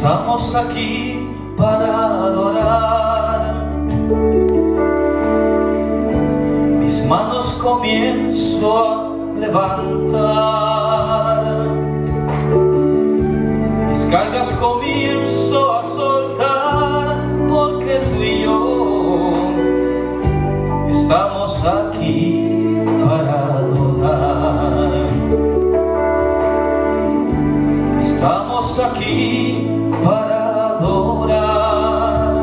Estamos aquí para adorar. Mis manos comienzo a levantar, mis cargas comienzo a soltar, porque tú y yo estamos aquí para adorar. Estamos aquí para adorar.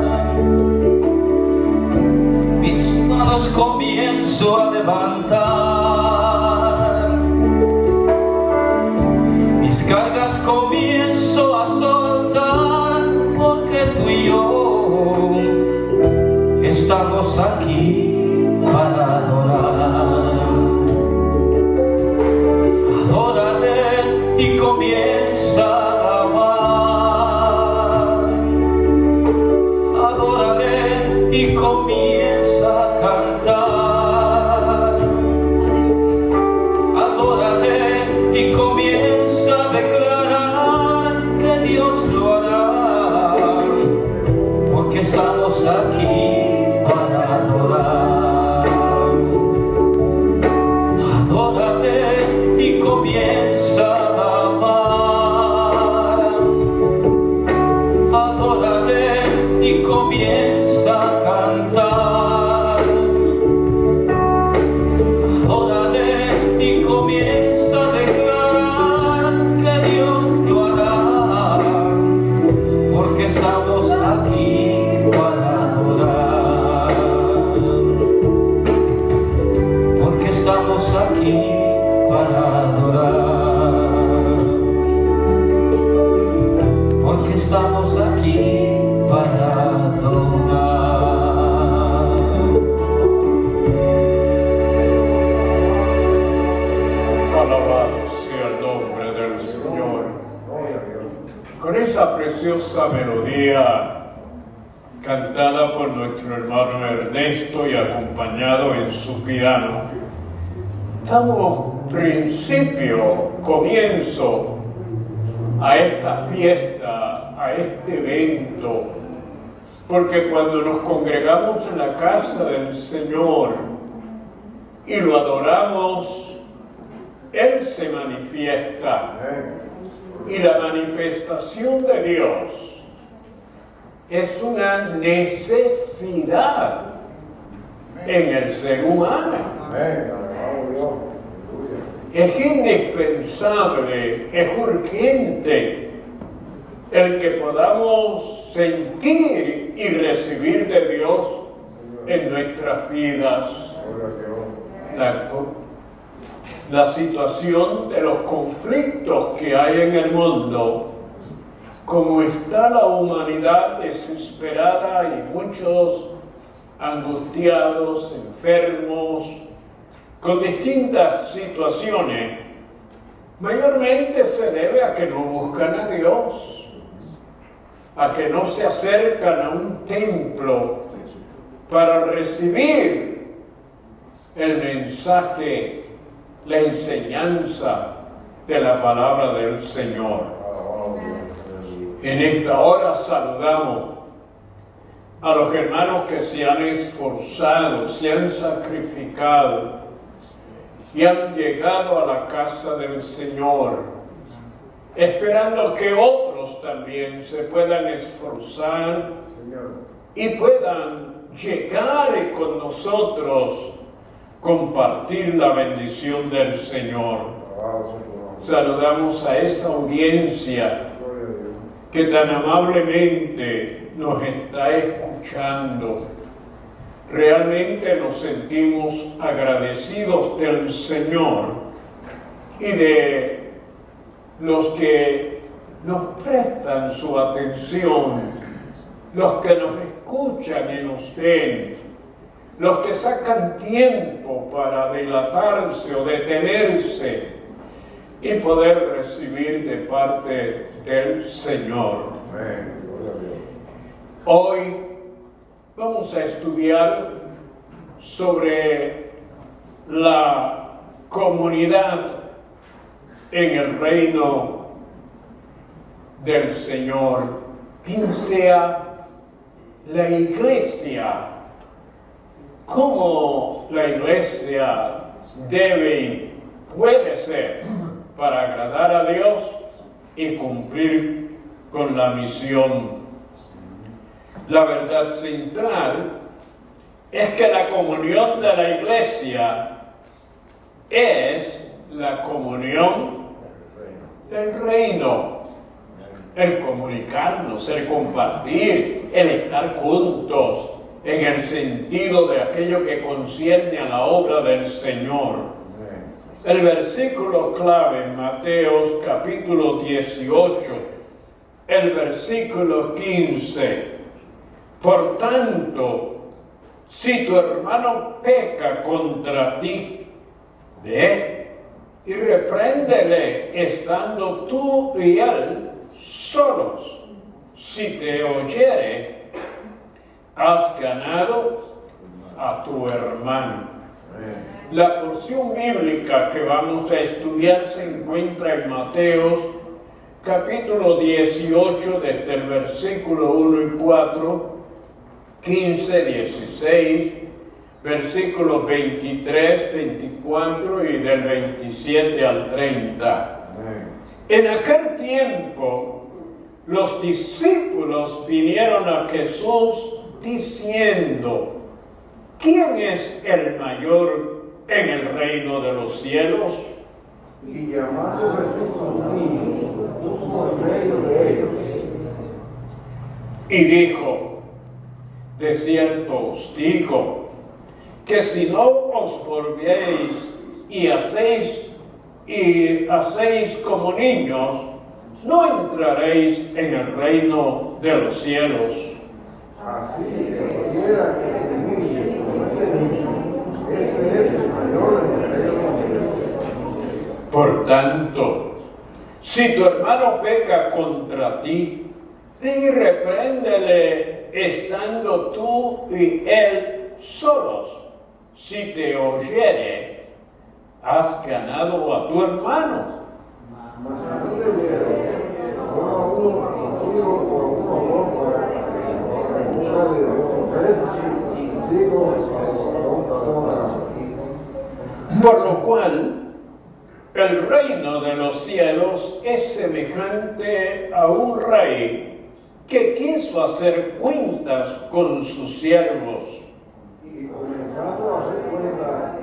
Mis manos comienzo a levantar, mis cargas comienzo a soltar, porque tú y yo estamos aquí para adorar. Adórale y comienza a alabar. Adórale y comienza a cantar. Adórale y comienza a declarar que Dios lo hará, porque estamos aquí para adorar. Adórale y comienza a alabar. Adórale y comienza a cantar. Adórale y comienza a declarar que Dios lo hará, porque estamos aquí para adorar. Porque estamos aquí para adorar. Porque estamos aquí para adorar. Alabado sea el nombre del Señor. Con esa preciosa melodía cantada por nuestro hermano Ernesto y acompañado en su piano, damos principio, comienzo a esta fiesta, a este evento, porque cuando nos congregamos en la casa del Señor y lo adoramos, Él se manifiesta. Y la manifestación de Dios es una necesidad en el ser humano. Es indispensable, es urgente el que podamos sentir y recibir de Dios en nuestras vidas. La situación de los conflictos que hay en el mundo, como está la humanidad desesperada y muchos angustiados, enfermos, con distintas situaciones, mayormente se debe a que no buscan a Dios, a que no se acercan a un templo para recibir el mensaje, la enseñanza de la palabra del Señor. En esta hora saludamos a los hermanos que se han esforzado, se han sacrificado y han llegado a la casa del Señor, esperando que otros también se puedan esforzar y puedan llegar y con nosotros compartir la bendición del Señor. Saludamos a esa audiencia que tan amablemente nos está escuchando. Realmente nos sentimos agradecidos del Señor y de los que nos prestan su atención, los que nos escuchan y nos ven, los que sacan tiempo para dilatarse o detenerse y poder recibir de parte del Señor. Hoy vamos a estudiar sobre la comunidad en el reino del Señor. bien sea la iglesia, cómo la iglesia debe y puede ser para agradar a Dios y cumplir con la misión. La verdad central es que la comunión de la iglesia es la comunión del reino. El comunicarnos, el compartir, el estar juntos en el sentido de aquello que concierne a la obra del Señor. El versículo clave en Mateos capítulo 18, el versículo 15. Por tanto, si tu hermano peca contra ti, ve y repréndele estando tú y él solos. Si te oyere, has ganado a tu hermano. La porción bíblica que vamos a estudiar se encuentra en Mateos capítulo 18, desde el versículo 1 y 4, 15, 16, versículos 23, 24 y del 27 al 30. En aquel tiempo, los discípulos vinieron a Jesús diciendo: ¿quién es el mayor en el reino de los cielos? Y llamando Jesús a los niños, puso en medio de ellos. Y dijo: de cierto os digo, que si no os volvéis y hacéis como niños, no entraréis en el reino de los cielos. Así que cualquiera que se humille como este niño, ese es el mayor en el reino de Dios. Por tanto, si tu hermano peca contra ti, ve y repréndele estando tú y él solos. Si te oyere, has ganado a tu hermano. Mas si no te oyere, toma uno contigo por un favor para que busca de ofrecer, digo, Por lo cual, el reino de los cielos es semejante a un rey que quiso hacer cuentas con sus siervos. y comenzando a hacer cuenta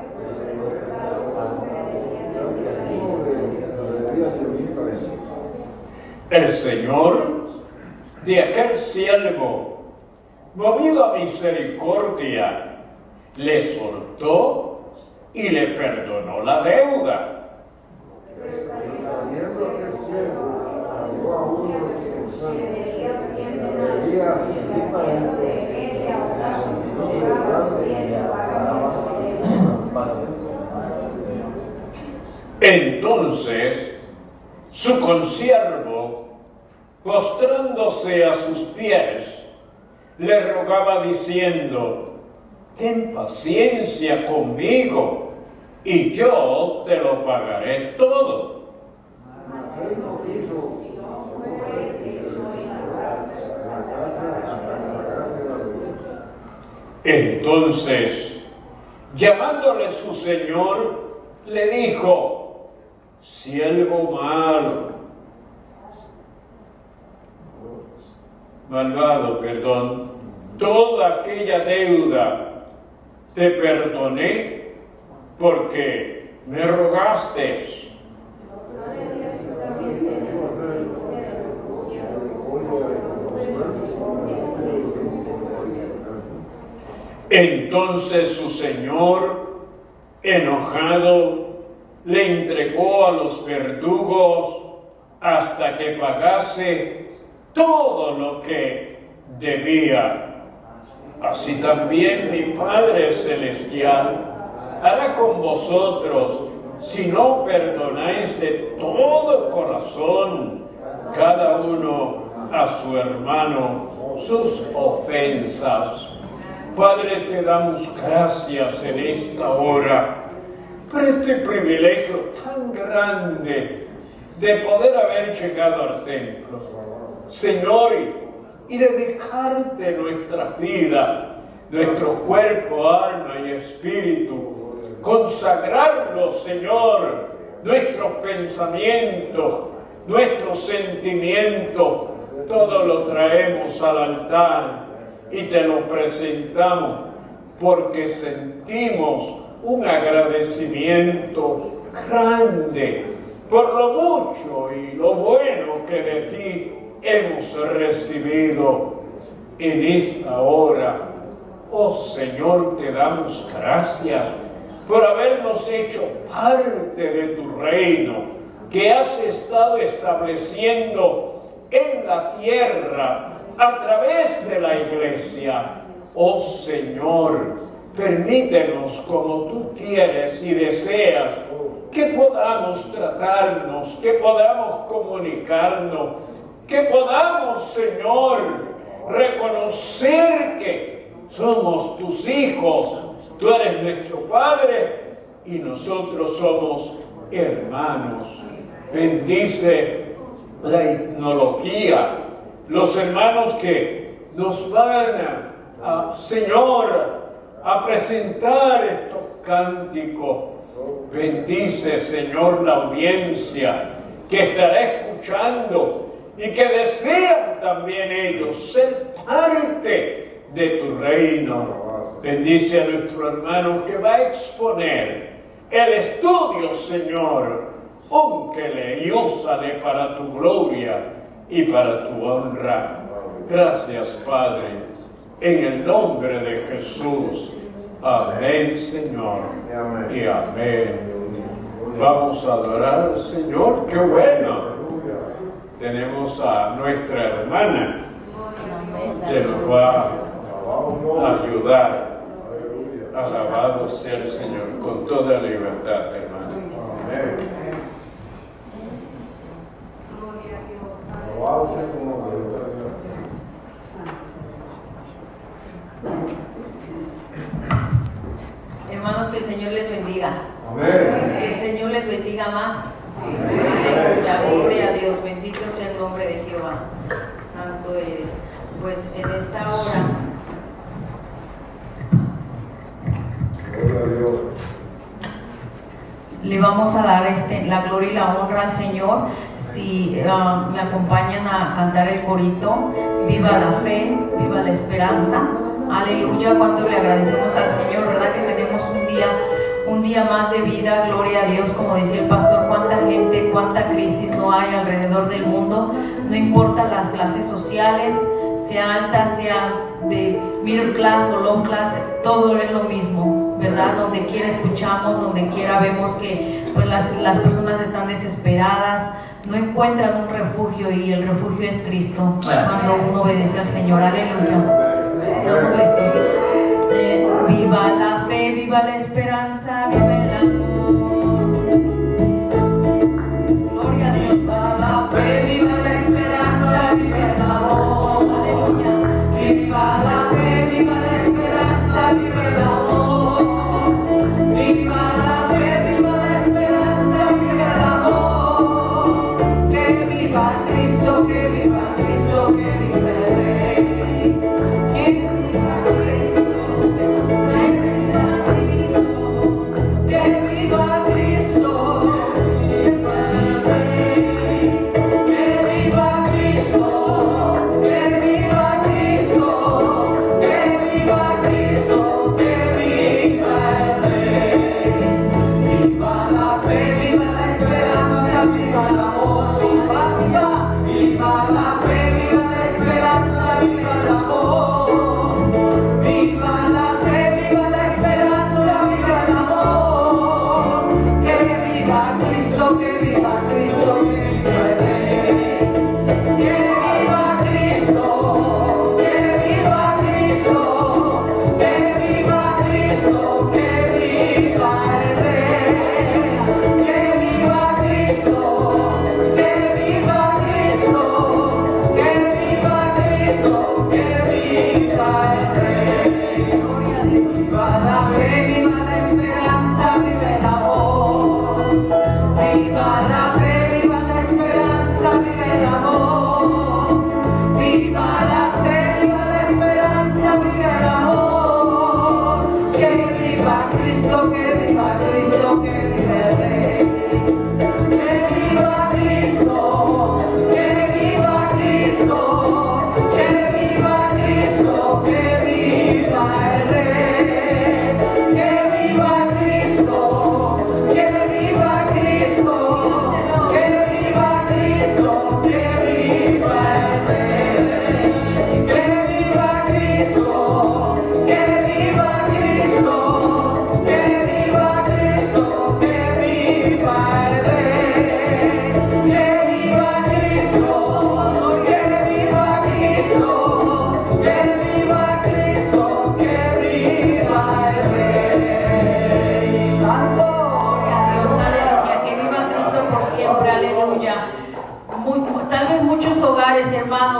El Señor de aquel siervo, movido a misericordia, le soltó y le perdonó la deuda. Entonces, su consiervo, postrándose a sus pies, le rogaba diciendo: ten paciencia conmigo, y yo te lo pagaré todo. Entonces, llamándole su señor, le dijo: siervo malvado, toda aquella deuda te perdoné porque me rogaste. Entonces su señor, enojado, le entregó a los verdugos hasta que pagase todo lo que debía. Así también mi Padre Celestial hará con vosotros si no perdonáis de todo corazón cada uno a su hermano sus ofensas. Padre, te damos gracias en esta hora por este privilegio tan grande de poder haber llegado al templo. Señor, y dedicarte nuestras vidas, nuestro cuerpo, alma y espíritu. Consagrarlos, Señor, nuestros pensamientos, nuestros sentimientos, todo lo traemos al altar y te lo presentamos porque sentimos un agradecimiento grande por lo mucho y lo bueno que de ti hemos recibido en esta hora. Oh Señor, te damos gracias por habernos hecho parte de tu reino que has estado estableciendo en la tierra a través de la iglesia. Oh Señor, permítenos como tú quieres y deseas que podamos tratarnos, que podamos comunicarnos, que podamos, Señor, reconocer que somos tus hijos, tú eres nuestro Padre y nosotros somos hermanos. Bendice la etnología, los hermanos que nos van Señor, a presentar estos cánticos. Bendice, Señor, la audiencia que estará escuchando y que desean también ellos ser parte de tu reino. Bendice a nuestro hermano que va a exponer el estudio, Señor. Únquele y úsale para tu gloria y para tu honra. Gracias, Padre, en el nombre de Jesús. Amén, Señor, y amén. Vamos a adorar al Señor. ¡Qué bueno! Tenemos a nuestra hermana que nos va a ayudar. Alabado sea el Señor, con toda libertad, hermana. Amén. Hermanos, que el Señor les bendiga. Amén. Que el Señor les bendiga más. Amén. La gloria a Dios. Bendito sea el nombre de Jehová. Santo eres. Pues en esta hora le vamos a dar la gloria y la honra al Señor. Si me acompañan a cantar el corito, viva la fe, viva la esperanza. Aleluya, cuánto le agradecemos al Señor, ¿verdad? Que tenemos un día más de vida, gloria a Dios. Como decía el pastor, cuánta gente, cuánta crisis no hay alrededor del mundo, no importa las clases sociales, sea alta, sea de middle class o low class, todo es lo mismo, ¿verdad? Donde quiera escuchamos, donde quiera vemos que pues las personas están desesperadas, no encuentran un refugio, y el refugio es Cristo cuando uno obedece al Señor. Aleluya. Estamos listos. Viva la fe, viva la esperanza, viva el amor. Gloria a Dios. Viva la fe, viva la esperanza, viva el amor. Aleluya. Viva la fe, viva la esperanza, viva el amor. Viva la fe, viva la esperanza, viva el amor. Que viva Cristo, que viva Cristo, que viva el Rey. Que viva Cristo, que viva Cristo.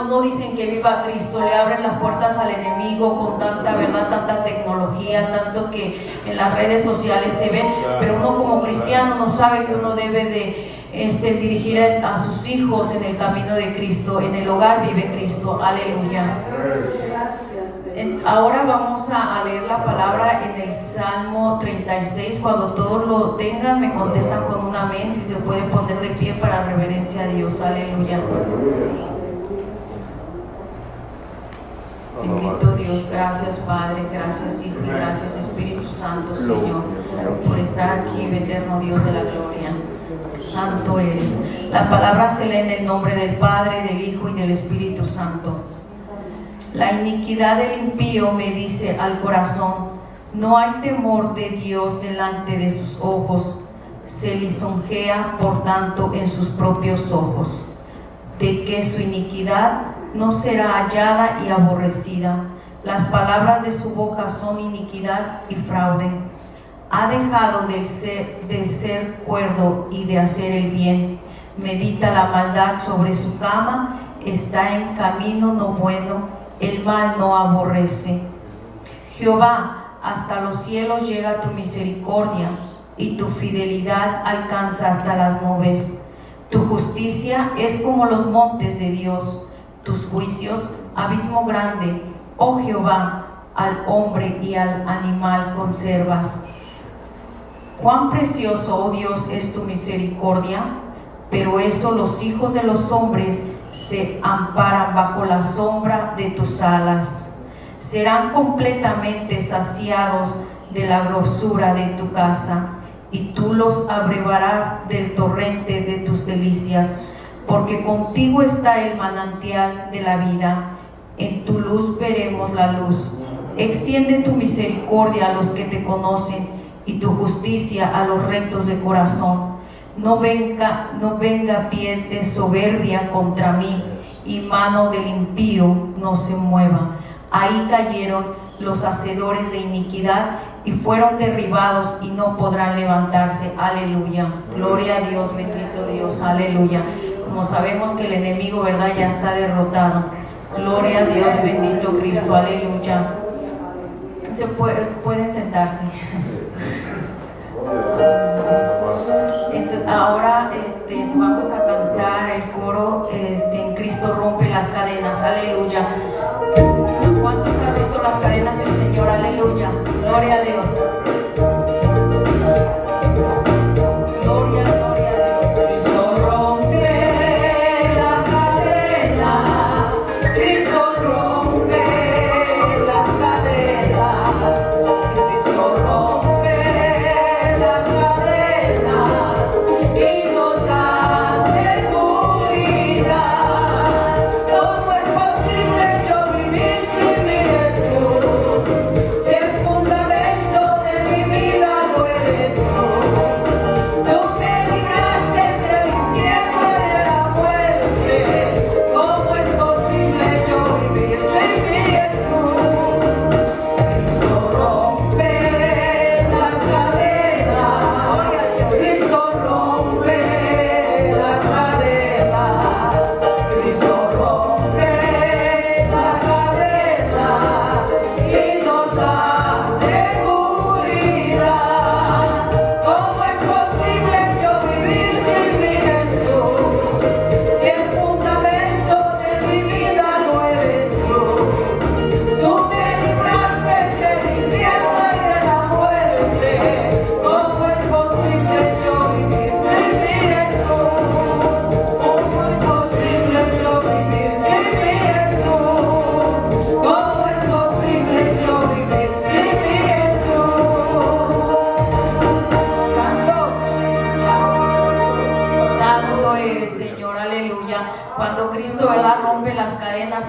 No dicen que viva Cristo, le abren las puertas al enemigo con tanta verdad, tanta tecnología, tanto que en las redes sociales se ve, pero uno como cristiano no sabe que uno debe de dirigir a sus hijos en el camino de Cristo, en el hogar vive Cristo, aleluya. Ahora vamos a leer la palabra en el Salmo 36, cuando todos lo tengan me contestan con un amén, si se pueden poner de pie para reverencia a Dios, aleluya. Bendito Dios, gracias Padre, gracias Hijo y gracias Espíritu Santo, Señor, por estar aquí, eterno Dios de la gloria. Santo eres. La palabra se lee en el nombre del Padre, del Hijo y del Espíritu Santo. La iniquidad del impío me dice al corazón, no hay temor de Dios delante de sus ojos, se lisonjea por tanto en sus propios ojos, de que su iniquidad no será hallada y aborrecida. Las palabras de su boca son iniquidad y fraude. Ha dejado de ser cuerdo y de hacer el bien. Medita la maldad sobre su cama, está en camino no bueno, el mal no aborrece. Jehová, hasta los cielos llega tu misericordia, y tu fidelidad alcanza hasta las nubes. Tu justicia es como los montes de Dios, tus juicios, abismo grande, oh Jehová, al hombre y al animal conservas. Cuán precioso, oh Dios, es tu misericordia, pero eso los hijos de los hombres se amparan bajo la sombra de tus alas. Serán completamente saciados de la grosura de tu casa, y tú los abrevarás del torrente de tus delicias, porque contigo está el manantial de la vida, en tu luz veremos la luz. Extiende tu misericordia a los que te conocen, y tu justicia a los rectos de corazón. No venga pie de soberbia contra mí, y mano del impío no se mueva. Ahí cayeron los hacedores de iniquidad, y fueron derribados y no podrán levantarse. Aleluya. Gloria a Dios, bendito Dios. Aleluya. Como sabemos que el enemigo, ¿verdad?, ya está derrotado. Gloria a Dios, bendito Cristo. Aleluya. Pueden sentarse. Entonces, ahora vamos a cantar el coro en Cristo rompe las cadenas. Aleluya. ¿Cuántos han roto las cadenas del Señor? Aleluya. Gloria a Dios. Gloria, gloria a Dios. Cristo rompe las cadenas. Cristo rompe las cadenas. Cristo rompe las cadenas y nos da seguridad. ¿Cómo es posible yo vivir sin mi Jesús? Si el fundamento de mi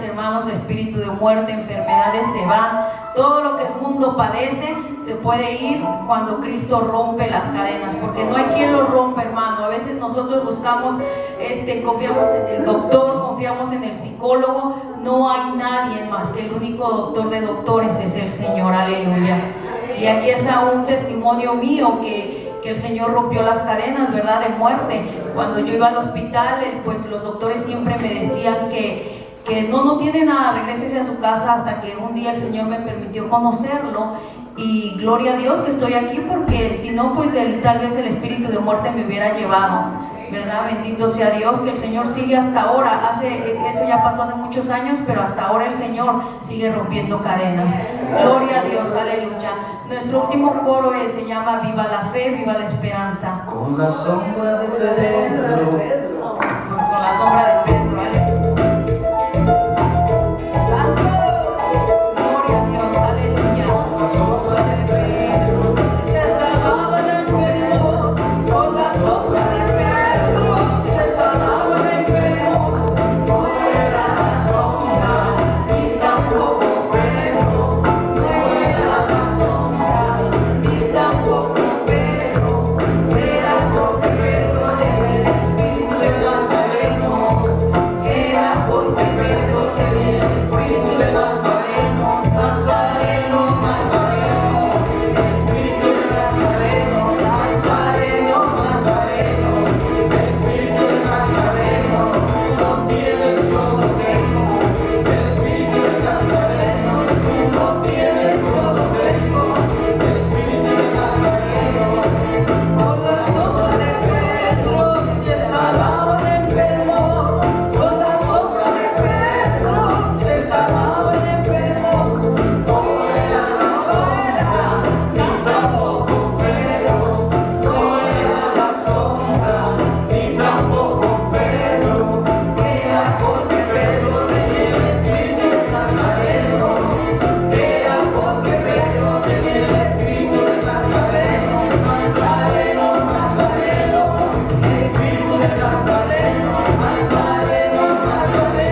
hermanos, espíritu de muerte, enfermedades se van. Todo lo que el mundo padece se puede ir cuando Cristo rompe las cadenas, porque no hay quien lo rompa, hermano. A veces nosotros buscamos, confiamos en el doctor, confiamos en el psicólogo. No hay nadie más que el único doctor de doctores es el Señor, aleluya. Y aquí está un testimonio mío que el Señor rompió las cadenas, ¿verdad?, de muerte. Cuando yo iba al hospital, pues los doctores siempre me decían que no tiene nada, regrésese a su casa, hasta que un día el Señor me permitió conocerlo. Y gloria a Dios que estoy aquí, porque si no, pues tal vez el espíritu de muerte me hubiera llevado, ¿verdad? Bendito sea Dios, que el Señor sigue hasta ahora. Eso ya pasó hace muchos años, pero hasta ahora el Señor sigue rompiendo cadenas. Gloria a Dios, aleluya. Nuestro último coro se llama Viva la fe, viva la esperanza. Con la sombra de Pedro. Con la sombra de Pedro, aleluya. Gloria a Dios, aleluya. Con la sombra de Pedro. Se sanaba el enfermo, con la sombra de Pedro. Se sanaba el enfermo, no era la sombra, ni tampoco Pedro. No era la sombra, ni tampoco Pedro. Era porque Pedro tenía el espíritu de Nazareno. Era porque Pedro tenía el espíritu de Nazareno. Nazareno, Nazareno. El espíritu de Nazareno. Nazareno, Nazareno. El espíritu de Nazareno. Tú lo tienes, yo lo tengo. El espíritu de Nazareno. Tú lo tienes, yo lo tengo. El espíritu de Nazareno. Con la sombra de Pedro se sanaba el enfermo. Con la sombra de Pedro se sanaba el enfermo. No era la sombra, ni tampoco Pedro. No era la sombra, ni tampoco Pedro. Era porque Pedro tenía el espíritu de Nazareno. Era porque Pedro tenía el espíritu de Nazareno. Nazareno, Nazareno. El espíritu de Nazareno. Nazareno, Nazareno. El espíritu de Nazareno.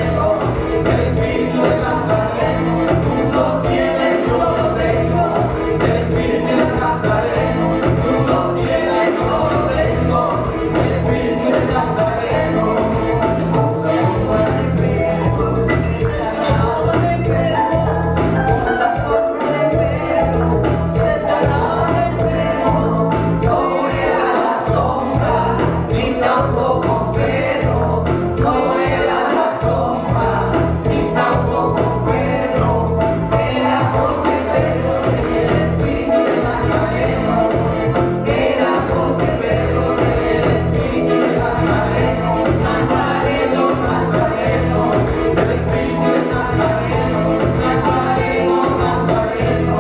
Tú lo tienes, yo lo tengo. El espíritu de Nazareno. Tú lo tienes, yo lo tengo. El espíritu de Nazareno. Con la sombra de Pedro se sanaba el enfermo. Con la sombra de Pedro se sanaba el enfermo. No era la sombra, ni tampoco Pedro. No era la sombra, ni tampoco Pedro. Era porque Pedro tenía el espíritu de Nazareno. Era porque Pedro tenía el espíritu de Nazareno. Nazareno, Nazareno. El espíritu de Nazareno. Nazareno, Nazareno.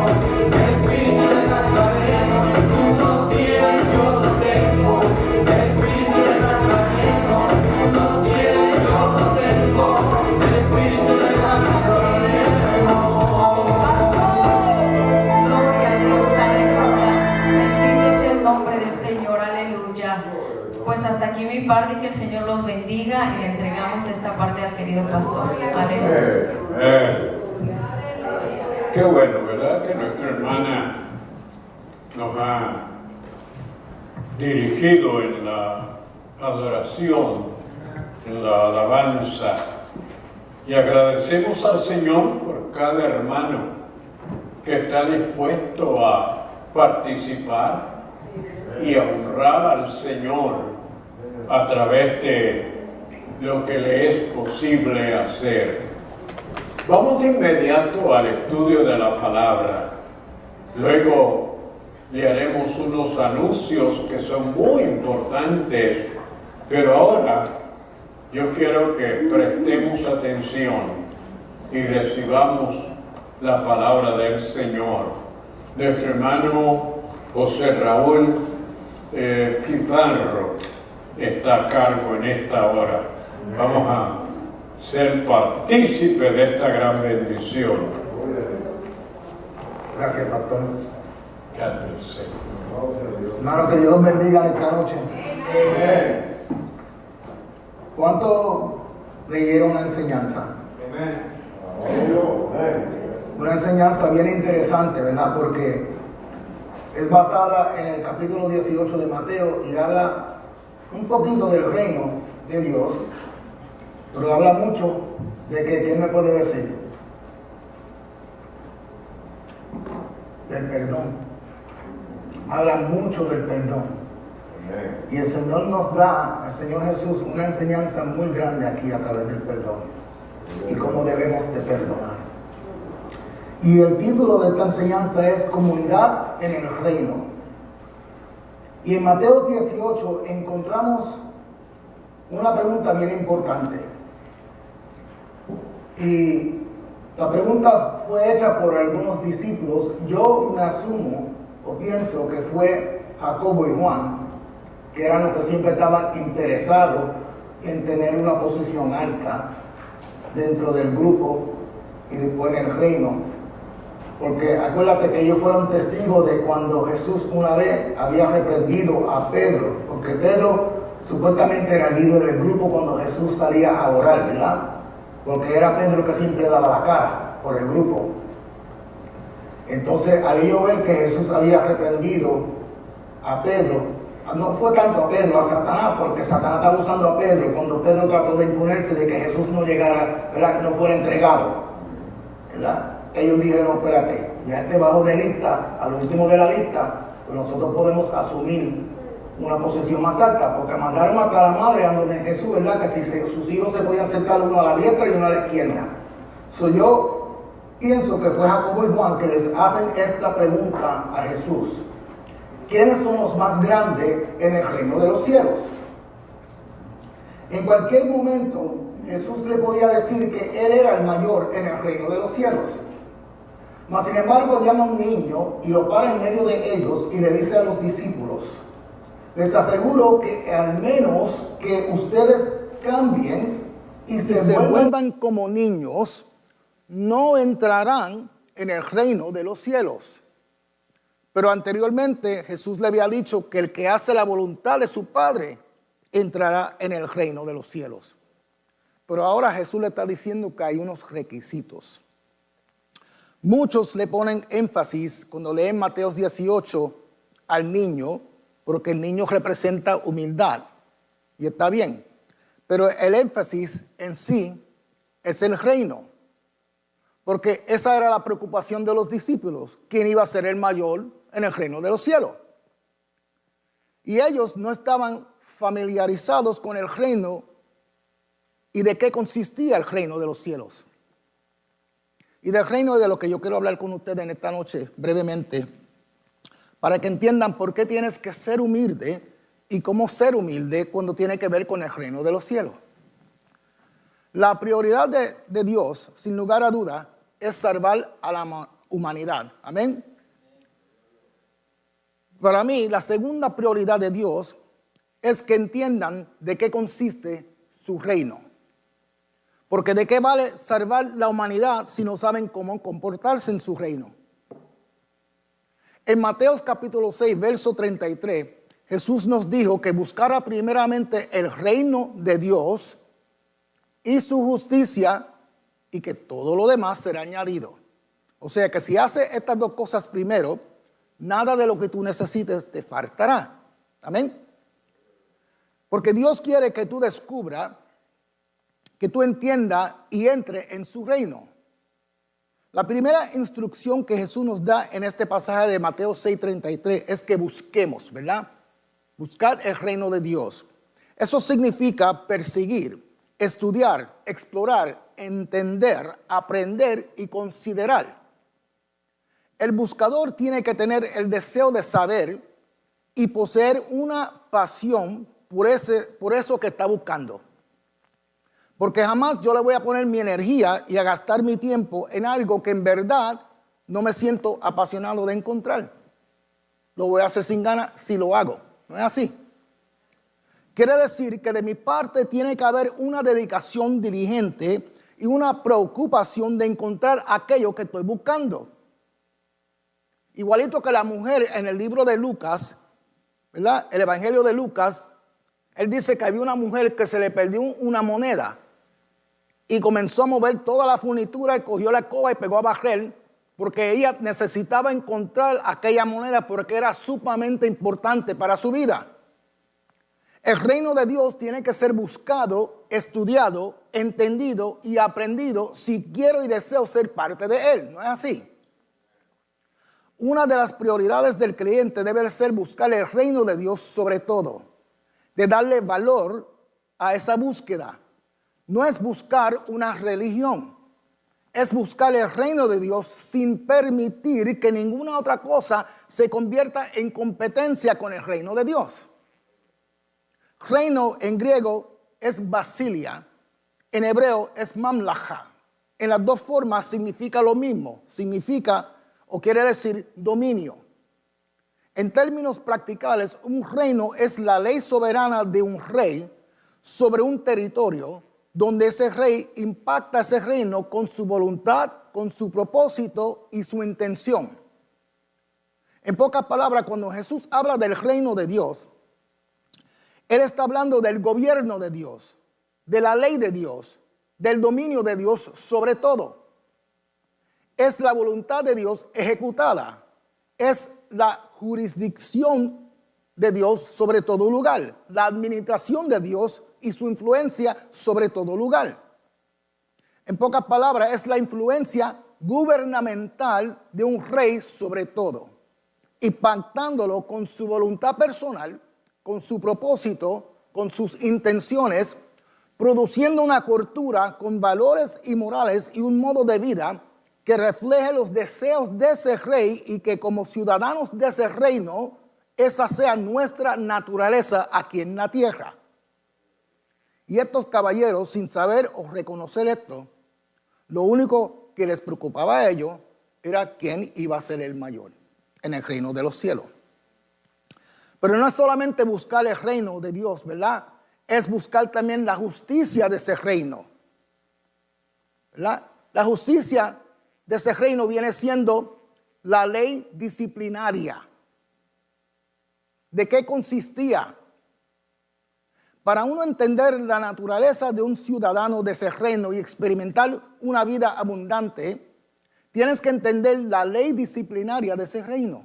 El espíritu de Nazareno. Tú lo tienes, yo lo tengo. El espíritu de Nazareno. Tú lo tienes, yo lo tengo. El espíritu de Nazareno. Gloria a Dios, aleluya. Bendito sea el nombre del Señor, aleluya. Pues hasta aquí mi parte, que el Señor los bendiga, y le entregamos esta parte al querido pastor. Aleluya. Qué bueno, ¿verdad? Que nuestra hermana nos ha dirigido en la adoración, en la alabanza. Y agradecemos al Señor por cada hermano que está dispuesto a participar y a honrar al Señor a través de lo que le es posible hacer. Vamos de inmediato al estudio de la palabra. Luego le haremos unos anuncios que son muy importantes, pero ahora yo quiero que prestemos atención y recibamos la palabra del Señor. Nuestro hermano José Raúl Pizarro está a cargo en esta hora. Vamos a ser partícipe de esta gran bendición. Gracias, pastor. God bless you. Hermano, que Dios los bendiga en esta noche. ¿Cuántos leyeron la enseñanza? Una enseñanza bien interesante, ¿verdad? Porque es basada en el capítulo 18 de Mateo y habla un poquito del reino de Dios, pero habla mucho de que, ¿qué me puede decir? Del perdón. Habla mucho del perdón. Y el Señor nos da, el Señor Jesús, una enseñanza muy grande aquí a través del perdón y cómo debemos de perdonar. Y el título de esta enseñanza es Comunidad en el Reino. Y en Mateo 18 encontramos una pregunta bien importante. Y la pregunta fue hecha por algunos discípulos. Yo me asumo o pienso que fue Jacobo y Juan, que eran los que siempre estaban interesados en tener una posición alta dentro del grupo y después en el reino. Porque acuérdate que ellos fueron testigos de cuando Jesús una vez había reprendido a Pedro, porque Pedro supuestamente era el líder del grupo cuando Jesús salía a orar, ¿verdad? Porque era Pedro que siempre daba la cara por el grupo. Entonces, al ellos ver que Jesús había reprendido a Pedro, no fue tanto a Pedro, a Satanás, porque Satanás estaba usando a Pedro cuando Pedro trató de imponerse de que Jesús no llegara, ¿verdad? Que no fuera entregado, ¿verdad? Ellos dijeron, espérate, ya este bajo de lista, al último de la lista, pues nosotros podemos asumir una posición más alta, porque mandaron hasta la madre ando de Jesús, ¿verdad? Que si sus hijos se podían sentar uno a la diestra y uno a la izquierda. Yo pienso que fue Jacobo y Juan que les hacen esta pregunta a Jesús. ¿Quiénes son los más grandes en el reino de los cielos? En cualquier momento Jesús le podía decir que él era el mayor en el reino de los cielos. Mas sin embargo llama a un niño y lo para en medio de ellos y le dice a los discípulos: les aseguro que al menos que ustedes cambien y se vuelvan como niños, no entrarán en el reino de los cielos. Pero anteriormente Jesús le había dicho que el que hace la voluntad de su Padre entrará en el reino de los cielos. Pero ahora Jesús le está diciendo que hay unos requisitos. Muchos le ponen énfasis cuando leen Mateo 18 al niño, porque el niño representa humildad, y está bien. Pero el énfasis en sí es el reino, porque esa era la preocupación de los discípulos, quién iba a ser el mayor en el reino de los cielos. Y ellos no estaban familiarizados con el reino y de qué consistía el reino de los cielos. Y del reino es de lo que yo quiero hablar con ustedes en esta noche brevemente, para que entiendan por qué tienes que ser humilde y cómo ser humilde cuando tiene que ver con el reino de los cielos. La prioridad de Dios, sin lugar a duda, es salvar a la humanidad. Amén. Para mí, la segunda prioridad de Dios es que entiendan de qué consiste su reino. Porque de qué vale salvar la humanidad si no saben cómo comportarse en su reino. En Mateo capítulo 6, verso 33, Jesús nos dijo que buscara primeramente el reino de Dios y su justicia, y que todo lo demás será añadido. O sea que si haces estas dos cosas primero, nada de lo que tú necesites te faltará. Amén. Porque Dios quiere que tú descubras, que tú entiendas y entre en su reino. La primera instrucción que Jesús nos da en este pasaje de Mateo 6:33 es que busquemos, ¿verdad? Buscar el reino de Dios. Eso significa perseguir, estudiar, explorar, entender, aprender y considerar. El buscador tiene que tener el deseo de saber y poseer una pasión por eso que está buscando. Porque jamás yo le voy a poner mi energía y a gastar mi tiempo en algo que en verdad no me siento apasionado de encontrar. Lo voy a hacer sin ganas si lo hago. ¿No es así? Quiere decir que de mi parte tiene que haber una dedicación diligente y una preocupación de encontrar aquello que estoy buscando. Igualito que la mujer en el libro de Lucas, ¿verdad? El Evangelio de Lucas, él dice que había una mujer que se le perdió una moneda. y comenzó a mover toda la furnitura y cogió la escoba y pegó a barrer, porque ella necesitaba encontrar aquella moneda porque era sumamente importante para su vida. El reino de Dios tiene que ser buscado, estudiado, entendido y aprendido si quiero y deseo ser parte de él. ¿No es así? Una de las prioridades del creyente debe ser buscar el reino de Dios sobre todo, de darle valor a esa búsqueda. No es buscar una religión, es buscar el reino de Dios sin permitir que ninguna otra cosa se convierta en competencia con el reino de Dios. Reino en griego es basilia, en hebreo es mamlacha. En las dos formas significa lo mismo, significa o quiere decir dominio. En términos practicales, un reino es la ley soberana de un rey sobre un territorio donde ese rey impacta ese reino con su voluntad, con su propósito y su intención. En pocas palabras, cuando Jesús habla del reino de Dios, Él está hablando del gobierno de Dios, de la ley de Dios, del dominio de Dios sobre todo. Es la voluntad de Dios ejecutada. Es la jurisdicción de Dios sobre todo lugar. La administración de Dios y su influencia sobre todo lugar. En pocas palabras, es la influencia gubernamental de un rey sobre todo, impactándolo con su voluntad personal, con su propósito, con sus intenciones, produciendo una cultura con valores y morales y un modo de vida que refleje los deseos de ese rey y que como ciudadanos de ese reino, esa sea nuestra naturaleza aquí en la tierra. Y estos caballeros, sin saber o reconocer esto, lo único que les preocupaba a ellos era quién iba a ser el mayor en el reino de los cielos. Pero no es solamente buscar el reino de Dios, ¿verdad? Es buscar también la justicia de ese reino, ¿verdad? La justicia de ese reino viene siendo la ley disciplinaria. ¿De qué consistía? Para uno entender la naturaleza de un ciudadano de ese reino y experimentar una vida abundante, tienes que entender la ley disciplinaria de ese reino.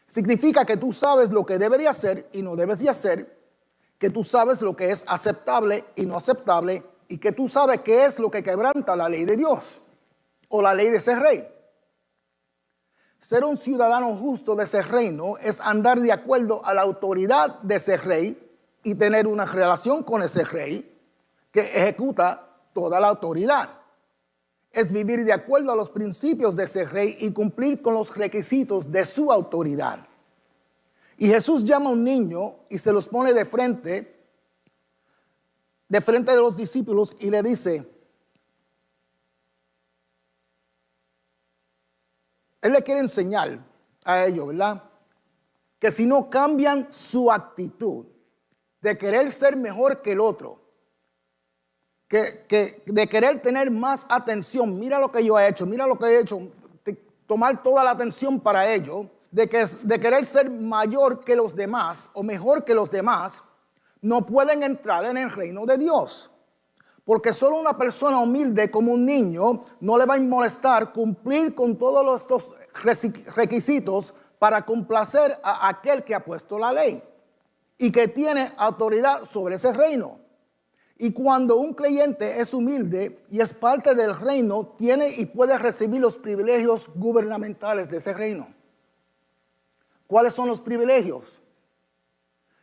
Significa que tú sabes lo que debes de hacer y no debes de hacer, que tú sabes lo que es aceptable y no aceptable, y que tú sabes qué es lo que quebranta la ley de Dios o la ley de ese rey. Ser un ciudadano justo de ese reino es andar de acuerdo a la autoridad de ese rey y tener una relación con ese rey que ejecuta toda la autoridad. Es vivir de acuerdo a los principios de ese rey y cumplir con los requisitos de su autoridad. Y Jesús llama a un niño y se los pone de frente de los discípulos y le dice, Él le quiere enseñar a ellos, ¿verdad? Que si no cambian su actitud de querer ser mejor que el otro, de querer tener más atención, mira lo que yo he hecho, mira lo que he hecho, tomar toda la atención para ello, de querer ser mayor que los demás o mejor que los demás, no pueden entrar en el reino de Dios. Porque solo una persona humilde como un niño no le va a molestar cumplir con todos estos requisitos para complacer a aquel que ha puesto la ley y que tiene autoridad sobre ese reino. Y cuando un creyente es humilde y es parte del reino, tiene y puede recibir los privilegios gubernamentales de ese reino. ¿Cuáles son los privilegios?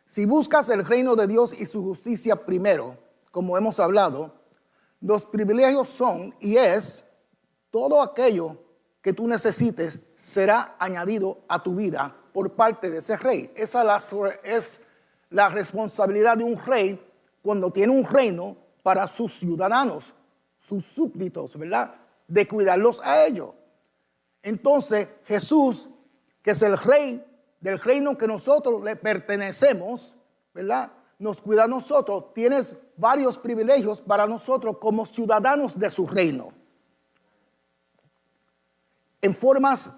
Si buscas el reino de Dios y su justicia primero, como hemos hablado, los privilegios son y es todo aquello que tú necesites será añadido a tu vida por parte de ese rey. Esa es la responsabilidad de un rey cuando tiene un reino para sus ciudadanos, sus súbditos, ¿verdad? De cuidarlos a ellos. Entonces Jesús, que es el rey del reino que nosotros le pertenecemos, ¿verdad? Nos cuida a nosotros, tienes varios privilegios para nosotros como ciudadanos de su reino. En formas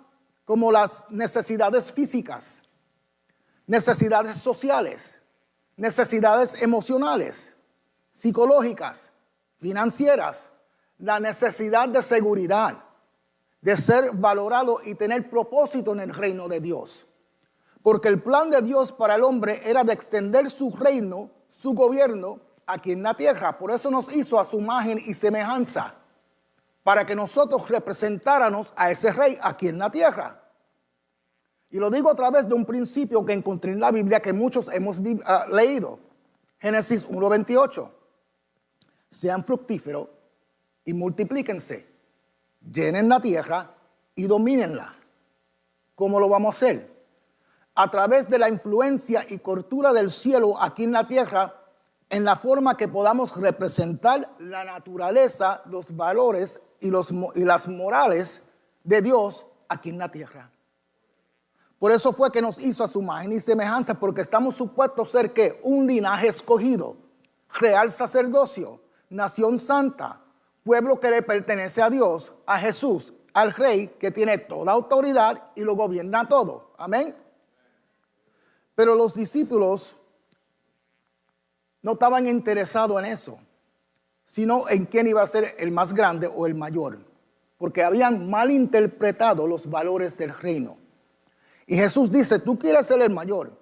como las necesidades físicas, necesidades sociales, necesidades emocionales, psicológicas, financieras, la necesidad de seguridad, de ser valorado y tener propósito en el reino de Dios. Porque el plan de Dios para el hombre era de extender su reino, su gobierno, aquí en la tierra. Por eso nos hizo a su imagen y semejanza, para que nosotros representáramos a ese rey aquí en la tierra. Y lo digo a través de un principio que encontré en la Biblia que muchos hemos leído. Génesis 1:28. Sean fructíferos y multiplíquense, llenen la tierra y domínenla. ¿Cómo lo vamos a hacer? A través de la influencia y cultura del cielo aquí en la tierra, en la forma que podamos representar la naturaleza, los valores y las morales de Dios aquí en la tierra. Por eso fue que nos hizo a su imagen y semejanza, porque estamos supuestos a ser ¿qué? Un linaje escogido, real sacerdocio, nación santa, pueblo que le pertenece a Dios, a Jesús, al Rey que tiene toda autoridad y lo gobierna todo. Amén. Pero los discípulos no estaban interesados en eso, sino en quién iba a ser el más grande o el mayor, porque habían malinterpretado los valores del reino. Y Jesús dice, tú quieres ser el mayor,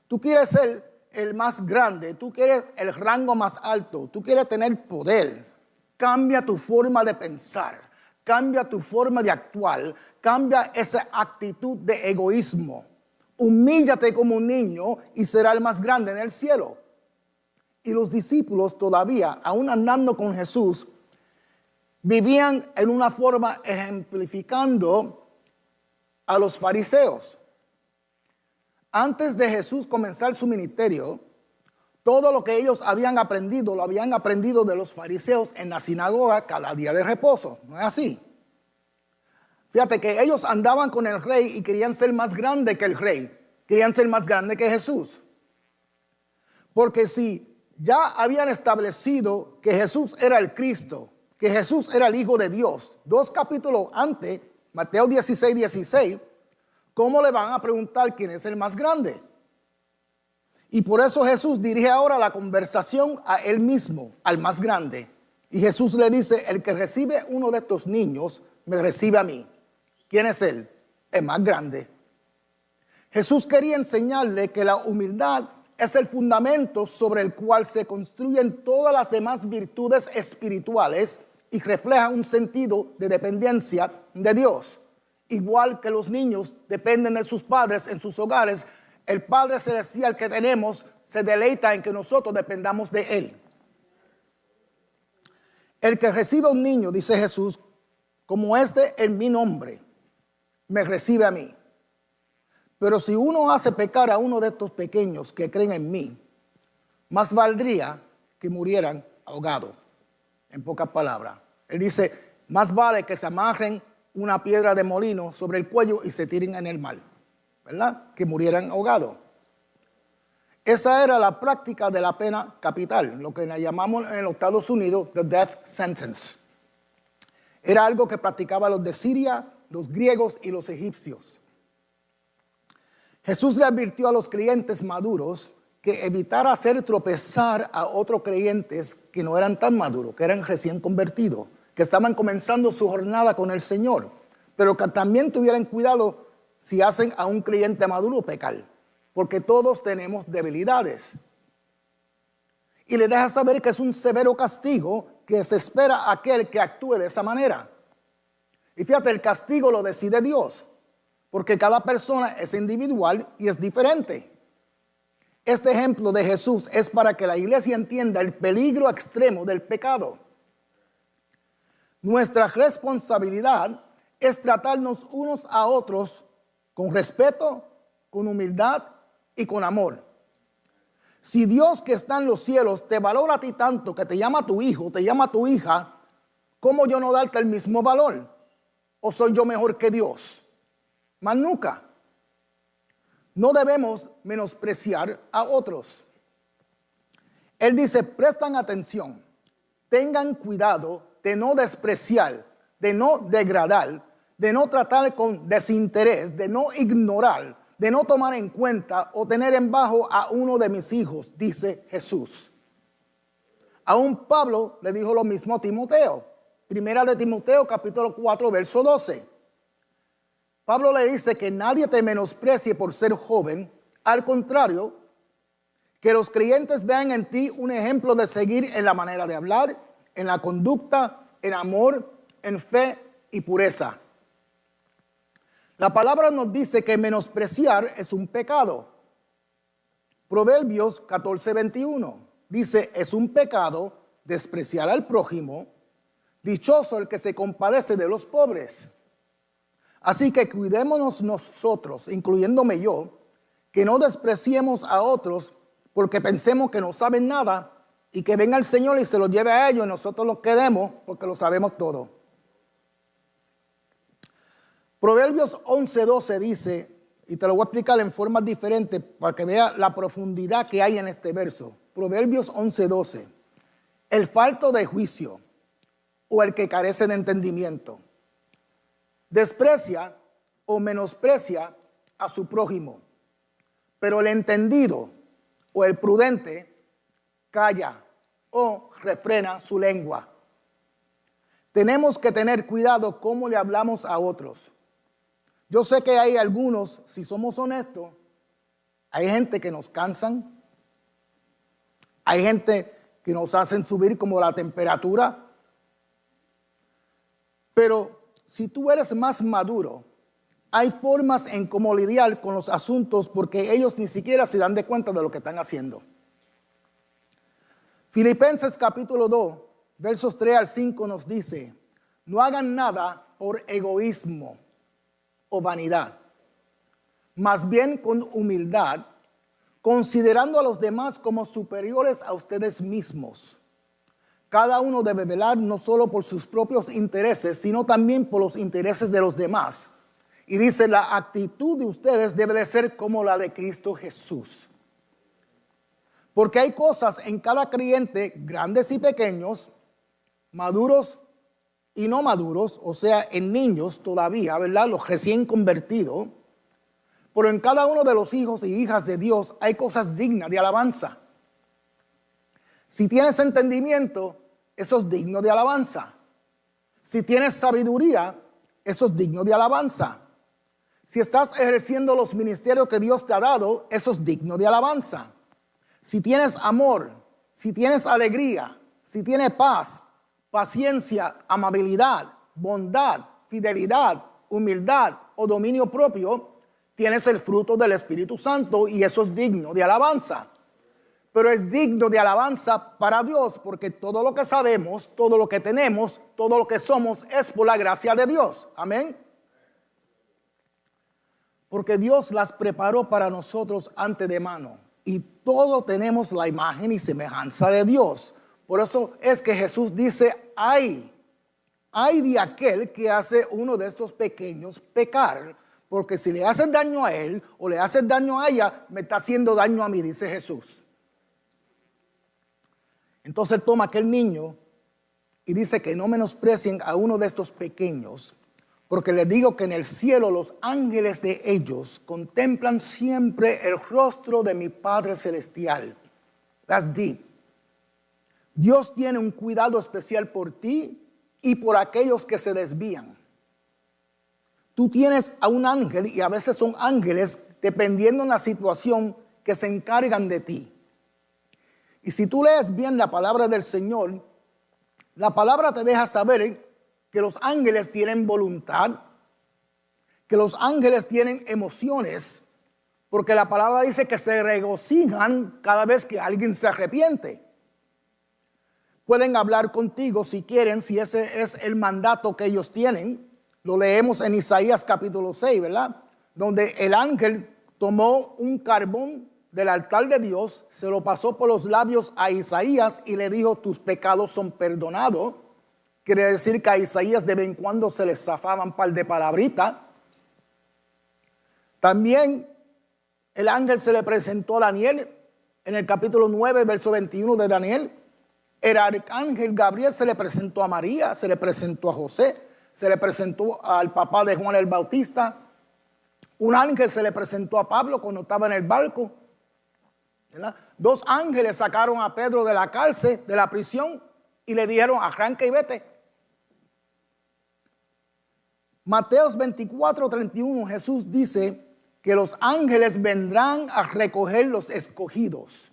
tú quieres ser el más grande, tú quieres el rango más alto, tú quieres tener poder. Cambia tu forma de pensar, cambia tu forma de actuar, cambia esa actitud de egoísmo. Humíllate como un niño y será el más grande en el cielo. Y los discípulos todavía, aún andando con Jesús, vivían en una forma ejemplificando a los fariseos. Antes de Jesús comenzar su ministerio, todo lo que ellos habían aprendido, lo habían aprendido de los fariseos en la sinagoga cada día de reposo. ¿No es así? Fíjate que ellos andaban con el rey y querían ser más grande que el rey. Querían ser más grande que Jesús. Porque si ya habían establecido que Jesús era el Cristo, que Jesús era el Hijo de Dios, 2 capítulos antes, Mateo 16:16, ¿cómo le van a preguntar quién es el más grande? Y por eso Jesús dirige ahora la conversación a él mismo, al más grande. Y Jesús le dice, el que recibe uno de estos niños, me recibe a mí. ¿Quién es él? El más grande. Jesús quería enseñarle que la humildad es el fundamento sobre el cual se construyen todas las demás virtudes espirituales y refleja un sentido de dependencia de Dios. Igual que los niños dependen de sus padres en sus hogares, el Padre Celestial que tenemos se deleita en que nosotros dependamos de Él. El que recibe un niño, dice Jesús, como este en mi nombre, me recibe a mí. Pero si uno hace pecar a uno de estos pequeños que creen en mí, más valdría que murieran ahogados. En pocas palabras, Él dice, más vale que se amarren una piedra de molino sobre el cuello y se tiren en el mar, ¿verdad? Que murieran ahogados. Esa era la práctica de la pena capital, lo que le llamamos en los Estados Unidos the death sentence. Era algo que practicaban los de Siria, los griegos y los egipcios. Jesús le advirtió a los creyentes maduros que evitara hacer tropezar a otros creyentes que no eran tan maduros, que eran recién convertidos, que estaban comenzando su jornada con el Señor, pero que también tuvieran cuidado si hacen a un creyente maduro pecar, porque todos tenemos debilidades. Y le deja saber que es un severo castigo que se espera a aquel que actúe de esa manera. Y fíjate, el castigo lo decide Dios, porque cada persona es individual y es diferente. Este ejemplo de Jesús es para que la iglesia entienda el peligro extremo del pecado. Nuestra responsabilidad es tratarnos unos a otros con respeto, con humildad y con amor. Si Dios que está en los cielos te valora a ti tanto, que te llama a tu hijo, te llama a tu hija, ¿cómo yo no darte el mismo valor? ¿O soy yo mejor que Dios? Más nunca. No debemos menospreciar a otros. Él dice, prestan atención, tengan cuidado de no despreciar, de no degradar, de no tratar con desinterés, de no ignorar, de no tomar en cuenta o tener en bajo a uno de mis hijos, dice Jesús. Aún Pablo le dijo lo mismo a Timoteo. Primera de Timoteo, capítulo 4, verso 12. Pablo le dice que nadie te menosprecie por ser joven. Al contrario, que los creyentes vean en ti un ejemplo de seguir en la manera de hablar, en la conducta, en amor, en fe y pureza. La palabra nos dice que menospreciar es un pecado. Proverbios 14:21 dice, es un pecado despreciar al prójimo, dichoso el que se compadece de los pobres. Así que cuidémonos nosotros, incluyéndome yo, que no despreciemos a otros porque pensemos que no saben nada y que venga el Señor y se los lleve a ellos y nosotros los quedemos porque lo sabemos todo. Proverbios 11:12 dice, y te lo voy a explicar en formas diferentes para que vea la profundidad que hay en este verso. Proverbios 11:12. El falto de juicio o el que carece de entendimiento desprecia o menosprecia a su prójimo, pero el entendido o el prudente calla o refrena su lengua. Tenemos que tener cuidado cómo le hablamos a otros. Yo sé que hay algunos, si somos honestos, hay gente que nos cansan, hay gente que nos hacen subir como la temperatura, pero si tú eres más maduro, hay formas en cómo lidiar con los asuntos porque ellos ni siquiera se dan de cuenta de lo que están haciendo. Filipenses capítulo 2, versos 3 al 5 nos dice, no hagan nada por egoísmo o vanidad, más bien con humildad, considerando a los demás como superiores a ustedes mismos. Cada uno debe velar no solo por sus propios intereses, sino también por los intereses de los demás. Y dice, la actitud de ustedes debe de ser como la de Cristo Jesús. Porque hay cosas en cada creyente, grandes y pequeños, maduros y no maduros, o sea, en niños todavía, ¿verdad? Los recién convertidos. Pero en cada uno de los hijos y hijas de Dios hay cosas dignas de alabanza. Si tienes entendimiento, eso es digno de alabanza. Si tienes sabiduría, eso es digno de alabanza. Si estás ejerciendo los ministerios que Dios te ha dado, eso es digno de alabanza. Si tienes amor, si tienes alegría, si tienes paz, paciencia, amabilidad, bondad, fidelidad, humildad o dominio propio, tienes el fruto del Espíritu Santo y eso es digno de alabanza. Pero es digno de alabanza para Dios porque todo lo que sabemos, todo lo que tenemos, todo lo que somos es por la gracia de Dios. Amén. Porque Dios las preparó para nosotros ante de mano y todos tenemos la imagen y semejanza de Dios. Por eso es que Jesús dice, ay de aquel que hace uno de estos pequeños pecar, porque si le haces daño a él o le haces daño a ella, me está haciendo daño a mí, dice Jesús. Entonces él toma aquel niño y dice que no menosprecien a uno de estos pequeños, porque les digo que en el cielo los ángeles de ellos contemplan siempre el rostro de mi Padre Celestial. That's deep. Dios tiene un cuidado especial por ti y por aquellos que se desvían. Tú tienes a un ángel y a veces son ángeles dependiendo de la situación que se encargan de ti. Y si tú lees bien la palabra del Señor, la palabra te deja saber que los ángeles tienen voluntad, que los ángeles tienen emociones, porque la palabra dice que se regocijan cada vez que alguien se arrepiente. Pueden hablar contigo si quieren, si ese es el mandato que ellos tienen. Lo leemos en Isaías capítulo 6, ¿verdad? Donde el ángel tomó un carbón del altar de Dios, se lo pasó por los labios a Isaías y le dijo, tus pecados son perdonados. Quiere decir que a Isaías de vez en cuando se le zafaban un par de palabritas. También el ángel se le presentó a Daniel en el capítulo 9, verso 21 de Daniel. El arcángel Gabriel se le presentó a María, se le presentó a José, se le presentó al papá de Juan el Bautista. Un ángel se le presentó a Pablo cuando estaba en el barco. ¿verdad? 2 ángeles sacaron a Pedro de la cárcel, de la prisión, y le dijeron, arranca y vete. Mateos 24:31, Jesús dice que los ángeles vendrán a recoger los escogidos.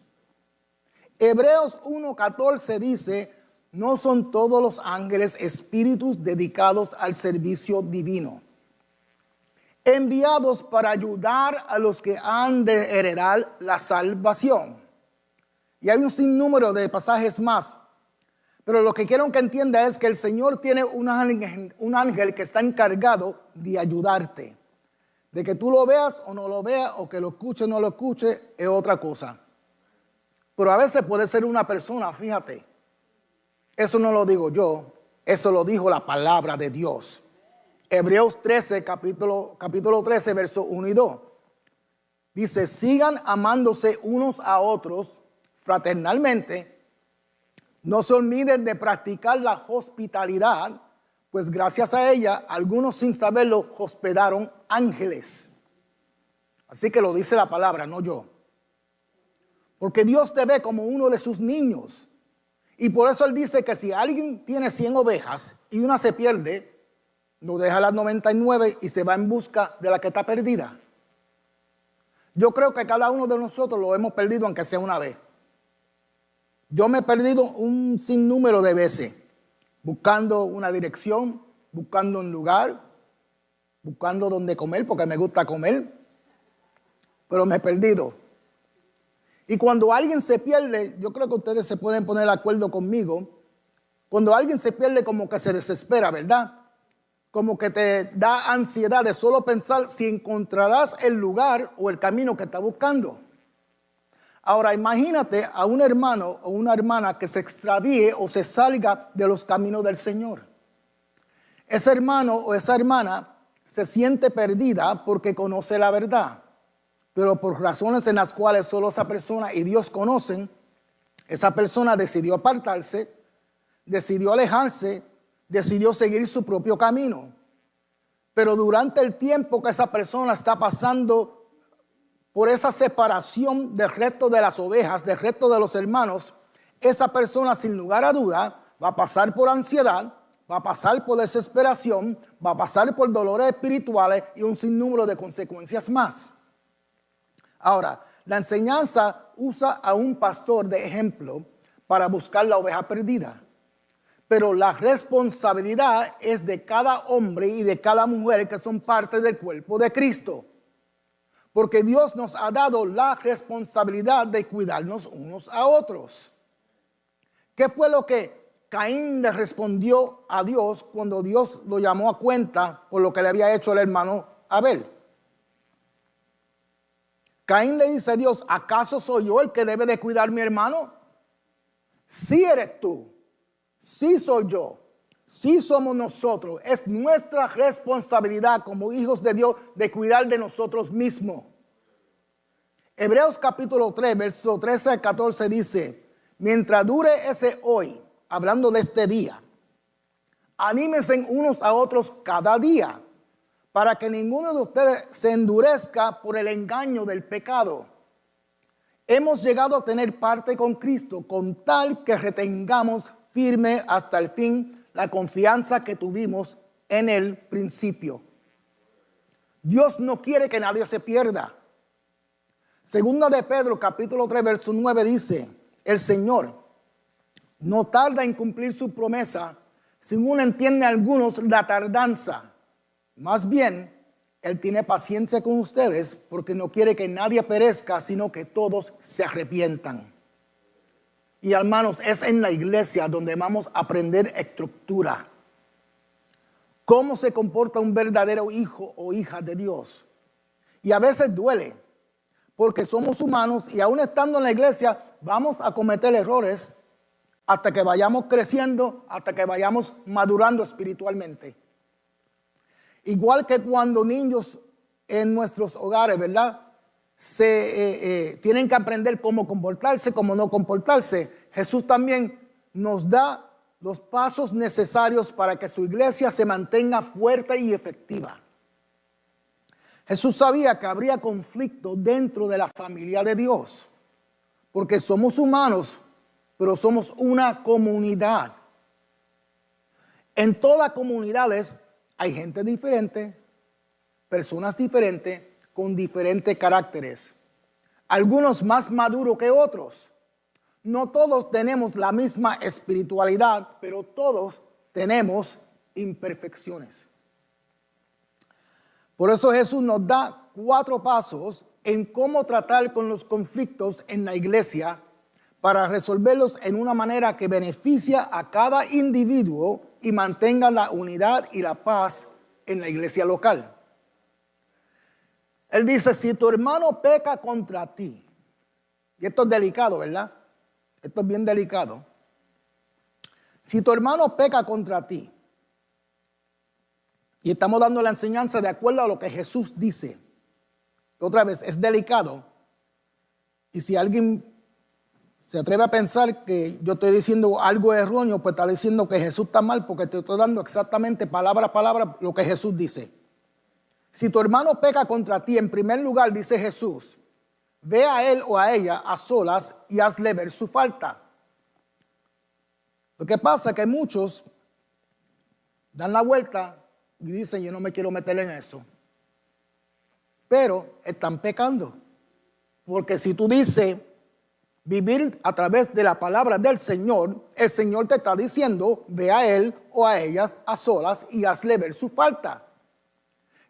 Hebreos 1:14 dice, no son todos los ángeles espíritus dedicados al servicio divino, enviados para ayudar a los que han de heredar la salvación. Y hay un sinnúmero de pasajes más, pero lo que quiero que entienda es que el Señor tiene un ángel que está encargado de ayudarte. De que tú lo veas o no lo veas, o que lo escuche o no lo escuche, es otra cosa. Pero a veces puede ser una persona, fíjate. Eso no lo digo yo, eso lo dijo la palabra de Dios. Hebreos 13, capítulo 13, versos 1 y 2. Dice, sigan amándose unos a otros fraternalmente. No se olviden de practicar la hospitalidad, pues gracias a ella, algunos sin saberlo hospedaron ángeles. Así que lo dice la palabra, no yo. Porque Dios te ve como uno de sus niños. Y por eso Él dice que si alguien tiene 100 ovejas y una se pierde, no deja las 99 y se va en busca de la que está perdida. Yo creo que cada uno de nosotros lo hemos perdido aunque sea una vez. Yo me he perdido un sinnúmero de veces, buscando una dirección, buscando un lugar, buscando dónde comer, porque me gusta comer, pero me he perdido. Y cuando alguien se pierde, yo creo que ustedes se pueden poner de acuerdo conmigo, cuando alguien se pierde como que se desespera, ¿verdad? Como que te da ansiedad de solo pensar si encontrarás el lugar o el camino que está buscando. Ahora imagínate a un hermano o una hermana que se extravíe o se salga de los caminos del Señor. Ese hermano o esa hermana se siente perdida porque conoce la verdad, pero por razones en las cuales solo esa persona y Dios conocen, esa persona decidió apartarse, decidió alejarse, decidió seguir su propio camino. Pero durante el tiempo que esa persona está pasando por esa separación del resto de las ovejas, del resto de los hermanos, esa persona sin lugar a duda va a pasar por ansiedad, va a pasar por desesperación, va a pasar por dolores espirituales y un sinnúmero de consecuencias más. Ahora, la enseñanza usa a un pastor de ejemplo para buscar la oveja perdida. Pero la responsabilidad es de cada hombre y de cada mujer que son parte del cuerpo de Cristo. Porque Dios nos ha dado la responsabilidad de cuidarnos unos a otros. ¿Qué fue lo que Caín le respondió a Dios cuando Dios lo llamó a cuenta por lo que le había hecho el hermano Abel? Caín le dice a Dios, ¿acaso soy yo el que debe de cuidar a mi hermano? Sí eres tú, sí soy yo, sí somos nosotros. Es nuestra responsabilidad como hijos de Dios de cuidar de nosotros mismos. Hebreos capítulo 3, verso 13 al 14 dice, mientras dure ese hoy, hablando de este día, anímense unos a otros cada día, para que ninguno de ustedes se endurezca por el engaño del pecado. Hemos llegado a tener parte con Cristo con tal que retengamos firme hasta el fin la confianza que tuvimos en el principio. Dios no quiere que nadie se pierda. Segunda de Pedro, capítulo 3, verso 9 dice, el Señor no tarda en cumplir su promesa, según entienden algunos la tardanza. Más bien, Él tiene paciencia con ustedes porque no quiere que nadie perezca, sino que todos se arrepientan. Y hermanos, es en la iglesia donde vamos a aprender estructura. Cómo se comporta un verdadero hijo o hija de Dios. Y a veces duele, porque somos humanos y aún estando en la iglesia vamos a cometer errores hasta que vayamos creciendo, hasta que vayamos madurando espiritualmente. Igual que cuando niños en nuestros hogares, ¿verdad? Tienen que aprender cómo comportarse, cómo no comportarse. Jesús también nos da los pasos necesarios para que su iglesia se mantenga fuerte y efectiva. Jesús sabía que habría conflicto dentro de la familia de Dios. porque somos humanos, pero somos una comunidad. En todas comunidades hay gente diferente, personas diferentes, con diferentes caracteres. Algunos más maduros que otros. No todos tenemos la misma espiritualidad, pero todos tenemos imperfecciones. Por eso Jesús nos da 4 pasos en cómo tratar con los conflictos en la iglesia para resolverlos en una manera que beneficia a cada individuo y mantenga la unidad y la paz en la iglesia local. Él dice, si tu hermano peca contra ti, y esto es delicado, ¿verdad? Esto es bien delicado. Si tu hermano peca contra ti, y estamos dando la enseñanza de acuerdo a lo que Jesús dice, otra vez, es delicado, y si alguien se atreve a pensar que yo estoy diciendo algo erróneo, pues está diciendo que Jesús está mal, porque te estoy dando exactamente palabra a palabra lo que Jesús dice. Si tu hermano peca contra ti, en primer lugar, dice Jesús, ve a él o a ella a solas y hazle ver su falta. Lo que pasa es que muchos dan la vuelta y dicen, yo no me quiero meter en eso. Pero están pecando. Porque si tú dices vivir a través de la palabra del Señor, el Señor te está diciendo, ve a él o a ellas a solas y hazle ver su falta.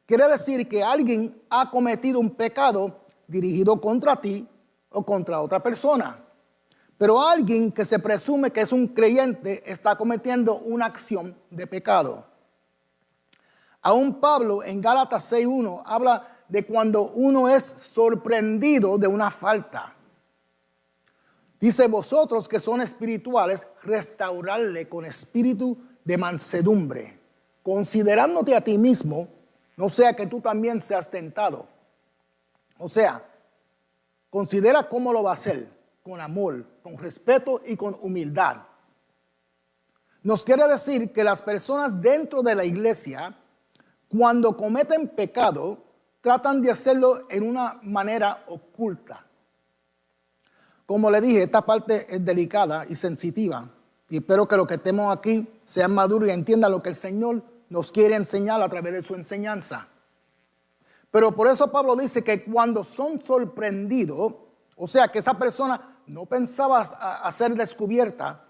Quiere decir que alguien ha cometido un pecado dirigido contra ti o contra otra persona. Pero alguien que se presume que es un creyente está cometiendo una acción de pecado. Aún Pablo en Gálatas 6:1 habla de cuando uno es sorprendido de una falta. Dice, vosotros que son espirituales, restaurarle con espíritu de mansedumbre, considerándote a ti mismo, no sea que tú también seas tentado. O sea, considera cómo lo va a hacer, con amor, con respeto y con humildad. Nos quiere decir que las personas dentro de la iglesia, cuando cometen pecado, tratan de hacerlo en una manera oculta. Como le dije, esta parte es delicada y sensitiva. Y espero que los que estemos aquí sean maduros y entiendan lo que el Señor nos quiere enseñar a través de su enseñanza. Pero por eso Pablo dice que cuando son sorprendidos, o sea que esa persona no pensaba a ser descubierta,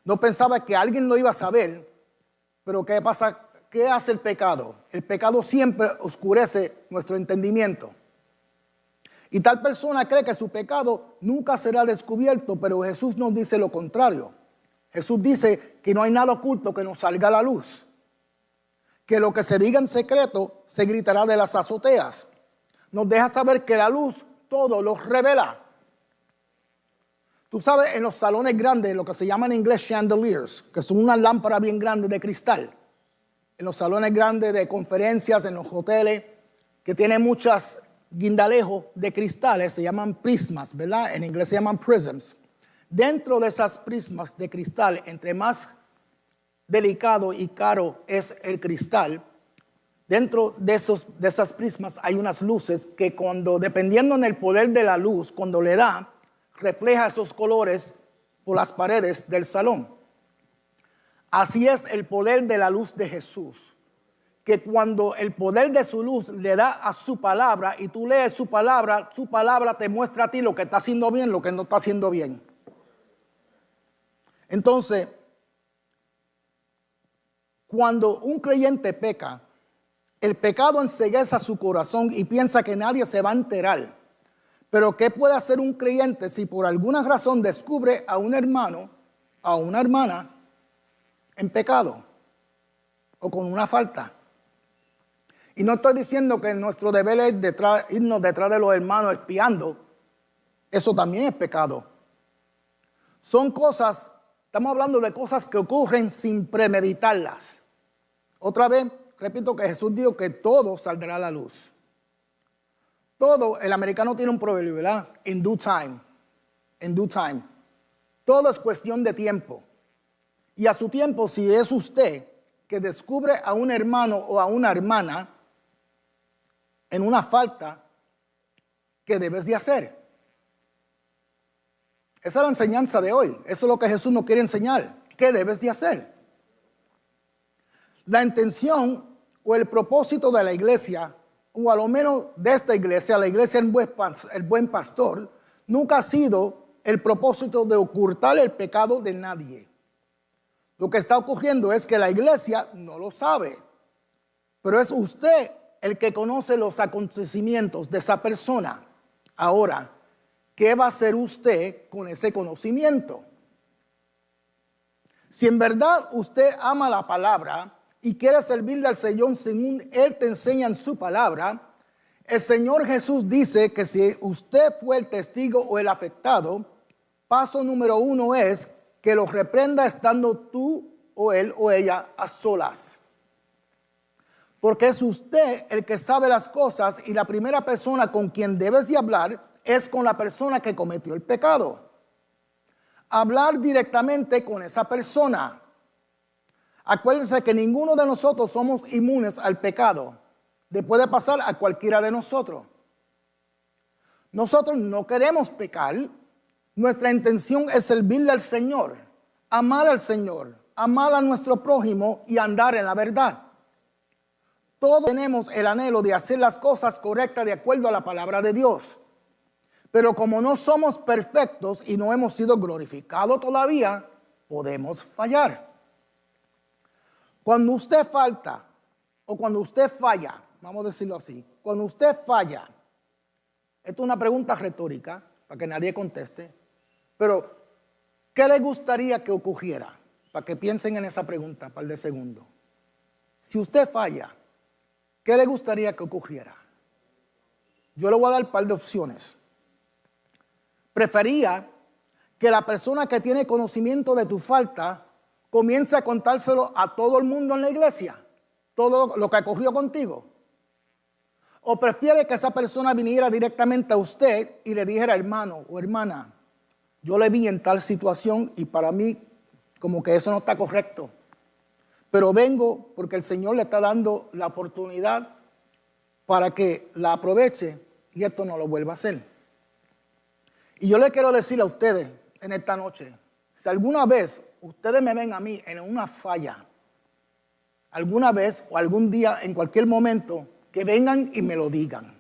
no pensaba que alguien lo iba a saber, pero ¿qué pasa? ¿Qué hace el pecado? El pecado siempre oscurece nuestro entendimiento. Y tal persona cree que su pecado nunca será descubierto, pero Jesús nos dice lo contrario. Jesús dice que no hay nada oculto que no salga a la luz. Que lo que se diga en secreto se gritará de las azoteas. Nos deja saber que la luz todo lo revela. Tú sabes, en los salones grandes, lo que se llama en inglés chandeliers, que son unas lámparas bien grandes de cristal. En los salones grandes de conferencias, en los hoteles, que tienen muchos guindalejos de cristales, se llaman prismas, ¿verdad? En inglés se llaman prisms. Dentro de esas prismas de cristal, entre más delicado y caro es el cristal, dentro de esas prismas hay unas luces que cuando, dependiendo en el poder de la luz, cuando le da, refleja esos colores por las paredes del salón. Así es el poder de la luz de Jesús, que cuando el poder de su luz le da a su palabra y tú lees su palabra te muestra a ti lo que está haciendo bien, lo que no está haciendo bien. Entonces, cuando un creyente peca, el pecado encegueza su corazón y piensa que nadie se va a enterar. Pero ¿qué puede hacer un creyente si por alguna razón descubre a un hermano, a una hermana en pecado o con una falta? Y no estoy diciendo que nuestro deber es irnos detrás de los hermanos espiando. Eso también es pecado. Son cosas, estamos hablando de cosas que ocurren sin premeditarlas. Otra vez, repito que Jesús dijo que todo saldrá a la luz. Todo, el americano tiene un proverbio, ¿verdad? In due time. In due time. Todo es cuestión de tiempo. Y a su tiempo, si es usted que descubre a un hermano o a una hermana en una falta, ¿qué debes de hacer? Esa es la enseñanza de hoy. Eso es lo que Jesús nos quiere enseñar. ¿Qué debes de hacer? La intención o el propósito de la iglesia, o a lo menos de esta iglesia, la iglesia El Buen Pastor, nunca ha sido el propósito de ocultar el pecado de nadie. Lo que está ocurriendo es que la iglesia no lo sabe, pero es usted el que conoce los acontecimientos de esa persona. Ahora, ¿qué va a hacer usted con ese conocimiento? Si en verdad usted ama la palabra y quiere servirle al Señor según Él te enseña en su palabra, el Señor Jesús dice que si usted fue el testigo o el afectado, paso número 1 es que lo reprenda estando tú o él o ella a solas. Porque es usted el que sabe las cosas y la primera persona con quien debes de hablar es con la persona que cometió el pecado. Hablar directamente con esa persona. Acuérdense que ninguno de nosotros somos inmunes al pecado. Le puede pasar a cualquiera de nosotros. Nosotros no queremos pecar. Nuestra intención es servirle al Señor, amar al Señor, amar a nuestro prójimo y andar en la verdad. Todos tenemos el anhelo de hacer las cosas correctas de acuerdo a la palabra de Dios. Pero como no somos perfectos y no hemos sido glorificados todavía, podemos fallar. Cuando usted falta o cuando usted falla, vamos a decirlo así, cuando usted falla, esto es una pregunta retórica para que nadie conteste, pero ¿qué le gustaría que ocurriera? Para que piensen en esa pregunta, par de segundos. Si usted falla, ¿qué le gustaría que ocurriera? Yo le voy a dar un par de opciones. Prefería que la persona que tiene conocimiento de tu falta comience a contárselo a todo el mundo en la iglesia, todo lo que ocurrió contigo. O prefiere que esa persona viniera directamente a usted y le dijera, hermano o hermana, yo le vi en tal situación y para mí como que eso no está correcto. Pero vengo porque el Señor le está dando la oportunidad para que la aproveche y esto no lo vuelva a hacer. Y yo le quiero decir a ustedes en esta noche, si alguna vez ustedes me ven a mí en una falla, alguna vez o algún día, en cualquier momento, que vengan y me lo digan.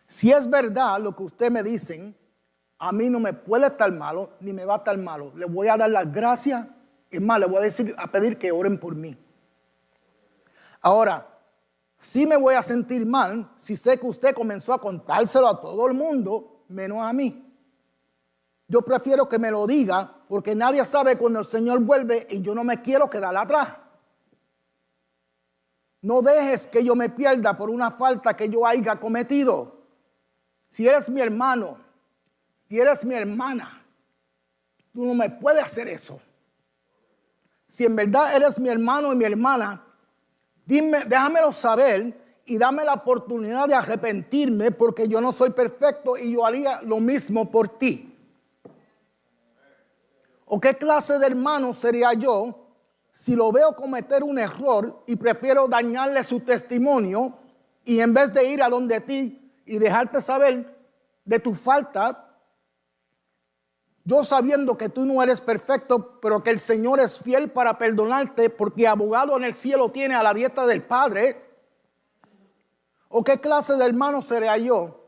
Si es verdad lo que ustedes me dicen, a mí no me puede estar malo, ni me va a estar malo. Le voy a dar las gracias, es más, le voy a pedir que oren por mí. Ahora, sí me voy a sentir mal si sé que usted comenzó a contárselo a todo el mundo, menos a mí. Yo prefiero que me lo diga, porque nadie sabe cuando el Señor vuelve y yo no me quiero quedar atrás. No dejes que yo me pierda por una falta que yo haya cometido. Si eres mi hermano, si eres mi hermana, tú no me puedes hacer eso. Si en verdad eres mi hermano y mi hermana, dime, déjamelo saber y dame la oportunidad de arrepentirme porque yo no soy perfecto y yo haría lo mismo por ti. ¿O qué clase de hermano sería yo si lo veo cometer un error y prefiero dañarle su testimonio y en vez de ir a donde ti y dejarte saber de tu falta, yo sabiendo que tú no eres perfecto, pero que el Señor es fiel para perdonarte porque abogado en el cielo tiene a la diestra del Padre? ¿O qué clase de hermano seré yo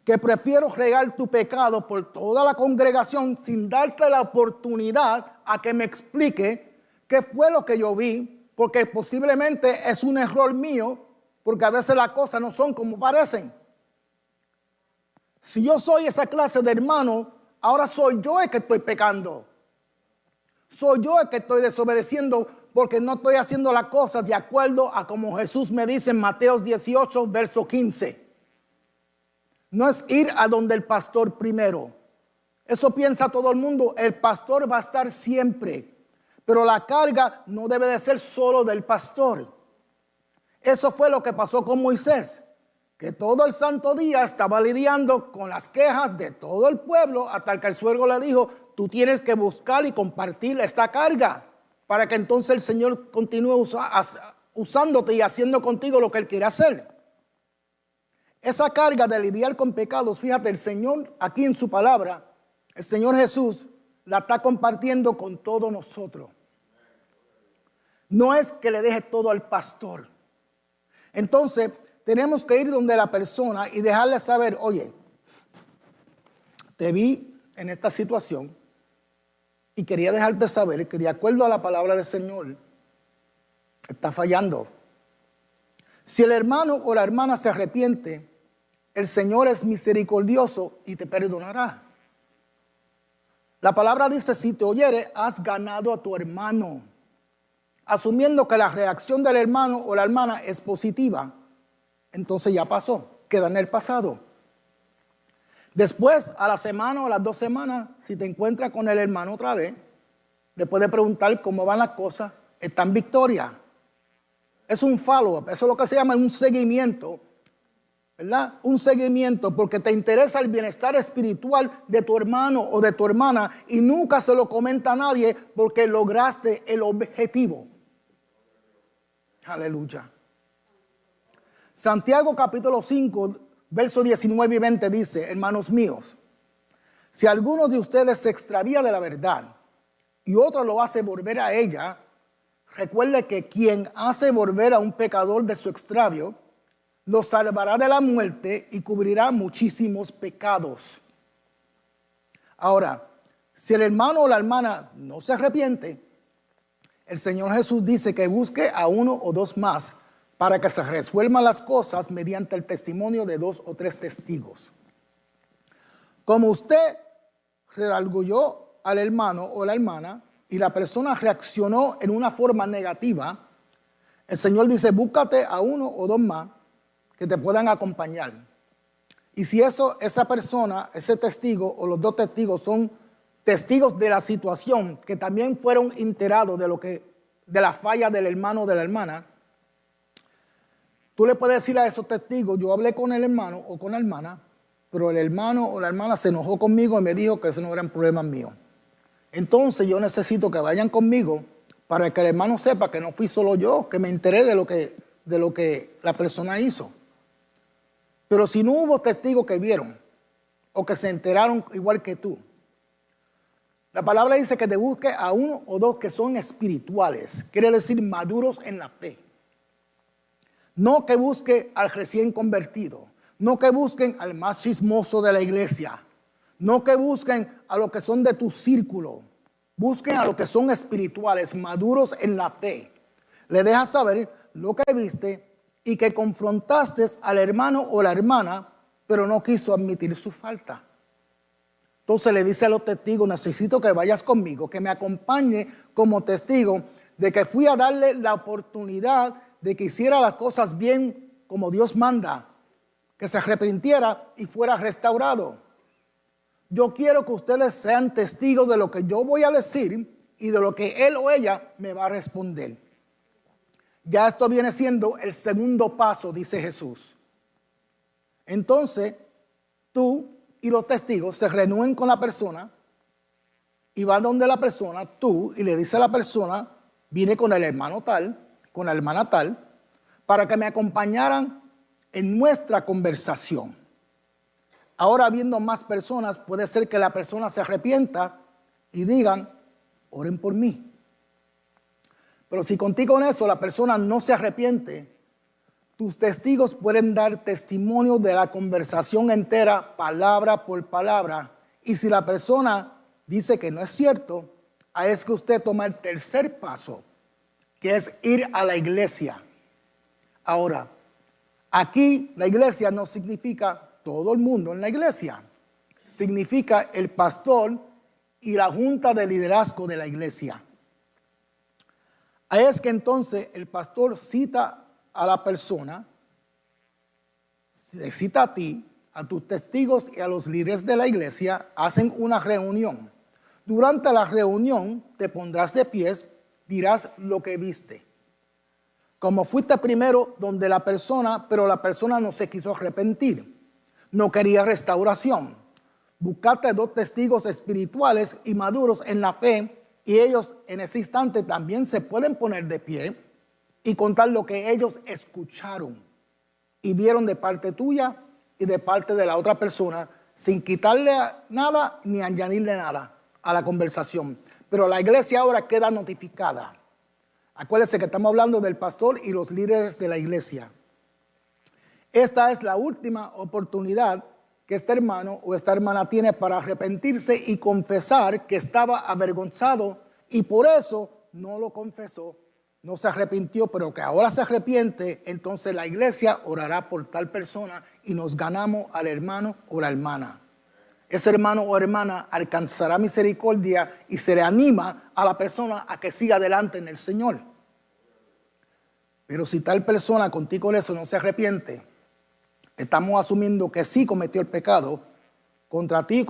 que prefiero regar tu pecado por toda la congregación sin darte la oportunidad a que me explique qué fue lo que yo vi? Porque posiblemente es un error mío, porque a veces las cosas no son como parecen. Si yo soy esa clase de hermano, ahora soy yo el que estoy pecando. Soy yo el que estoy desobedeciendo porque no estoy haciendo las cosas de acuerdo a como Jesús me dice en Mateo 18, verso 15. No es ir a donde el pastor primero. Eso piensa todo el mundo. El pastor va a estar siempre. Pero la carga no debe de ser solo del pastor. Eso fue lo que pasó con Moisés, que todo el santo día estaba lidiando con las quejas de todo el pueblo hasta que el suegro le dijo, tú tienes que buscar y compartir esta carga para que entonces el Señor continúe usándote y haciendo contigo lo que Él quiere hacer. Esa carga de lidiar con pecados, fíjate, el Señor aquí en su palabra, el Señor Jesús la está compartiendo con todos nosotros. No es que le deje todo al pastor. Entonces, tenemos que ir donde la persona y dejarle saber, oye, te vi en esta situación y quería dejarte saber que de acuerdo a la palabra del Señor, está fallando. Si el hermano o la hermana se arrepiente, el Señor es misericordioso y te perdonará. La palabra dice, si te oyere, has ganado a tu hermano. Asumiendo que la reacción del hermano o la hermana es positiva, entonces ya pasó, queda en el pasado. Después, a la semana o a las 2 semanas, si te encuentras con el hermano otra vez, le puedes preguntar cómo van las cosas, está en victoria. Es un follow-up, eso es lo que se llama un seguimiento, ¿verdad? Un seguimiento porque te interesa el bienestar espiritual de tu hermano o de tu hermana y nunca se lo comenta a nadie porque lograste el objetivo. Aleluya. Santiago capítulo 5, versos 19 y 20 dice, hermanos míos, si alguno de ustedes se extravía de la verdad y otro lo hace volver a ella, recuerde que quien hace volver a un pecador de su extravio, lo salvará de la muerte y cubrirá muchísimos pecados. Ahora, si el hermano o la hermana no se arrepiente, el Señor Jesús dice que busque a 1 o 2 más para que se resuelvan las cosas mediante el testimonio de 2 o 3 testigos. Como usted redarguyó al hermano o la hermana y la persona reaccionó en una forma negativa, el Señor dice, búscate a 1 o 2 más que te puedan acompañar. Y si esa persona, ese testigo o los 2 testigos son testigos de la situación que también fueron enterados de la falla del hermano o de la hermana, tú le puedes decir a esos testigos, yo hablé con el hermano o con la hermana, pero el hermano o la hermana se enojó conmigo y me dijo que eso no eran problemas míos. Entonces yo necesito que vayan conmigo para que el hermano sepa que no fui solo yo, que me enteré de lo que la persona hizo. Pero si no hubo testigos que vieron o que se enteraron igual que tú, la palabra dice que te busque a 1 o 2 que son espirituales, quiere decir maduros en la fe. No que busque al recién convertido, no que busquen al más chismoso de la iglesia, no que busquen a los que son de tu círculo, busquen a los que son espirituales, maduros en la fe. Le dejas saber lo que viste y que confrontaste al hermano o la hermana, pero no quiso admitir su falta. Entonces le dice a los testigos, necesito que vayas conmigo, que me acompañe como testigo de que fui a darle la oportunidad de que hiciera las cosas bien como Dios manda, que se arrepintiera y fuera restaurado. Yo quiero que ustedes sean testigos de lo que yo voy a decir y de lo que él o ella me va a responder. Ya esto viene siendo el segundo paso, dice Jesús. Entonces, tú y los testigos se reúnen con la persona y van donde la persona, tú, y le dice a la persona, vine con el hermano tal, con la hermana tal, para que me acompañaran en nuestra conversación. Ahora, viendo más personas, puede ser que la persona se arrepienta y digan, oren por mí. Pero si contigo en eso la persona no se arrepiente, tus testigos pueden dar testimonio de la conversación entera, palabra por palabra. Y si la persona dice que no es cierto, ahí es que usted toma el tercer paso, que es ir a la iglesia. Ahora, aquí la iglesia no significa todo el mundo en la iglesia. Significa el pastor y la junta de liderazgo de la iglesia. Ahí es que entonces el pastor cita a la persona, cita a ti, a tus testigos y a los líderes de la iglesia, hacen una reunión. Durante la reunión te pondrás de pies, dirás lo que viste. Como fuiste primero donde la persona, pero la persona no se quiso arrepentir, no quería restauración. Buscaste 2 testigos espirituales y maduros en la fe y ellos en ese instante también se pueden poner de pie y contar lo que ellos escucharon y vieron de parte tuya y de parte de la otra persona, sin quitarle nada ni añadirle nada a la conversación. Pero la iglesia ahora queda notificada. Acuérdense que estamos hablando del pastor y los líderes de la iglesia. Esta es la última oportunidad que este hermano o esta hermana tiene para arrepentirse y confesar que estaba avergonzado y por eso no lo confesó, no se arrepintió, pero que ahora se arrepiente. Entonces la iglesia orará por tal persona y nos ganamos al hermano o la hermana. Ese hermano o hermana alcanzará misericordia y se le anima a la persona a que siga adelante en el Señor. Pero si tal persona contigo con eso no se arrepiente, estamos asumiendo que sí cometió el pecado contra ti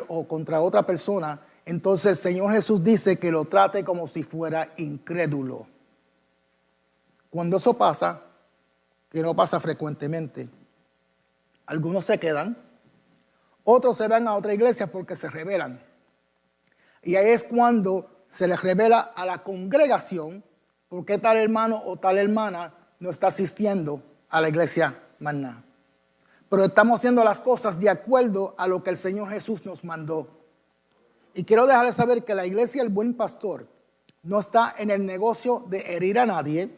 o contra otra persona. Entonces el Señor Jesús dice que lo trate como si fuera incrédulo. Cuando eso pasa, que no pasa frecuentemente, algunos se quedan, otros se van a otra iglesia porque se rebelan. Y ahí es cuando se les revela a la congregación por qué tal hermano o tal hermana no está asistiendo a la iglesia Maná. Pero estamos haciendo las cosas de acuerdo a lo que el Señor Jesús nos mandó. Y quiero dejarles saber que la iglesia El Buen Pastor no está en el negocio de herir a nadie,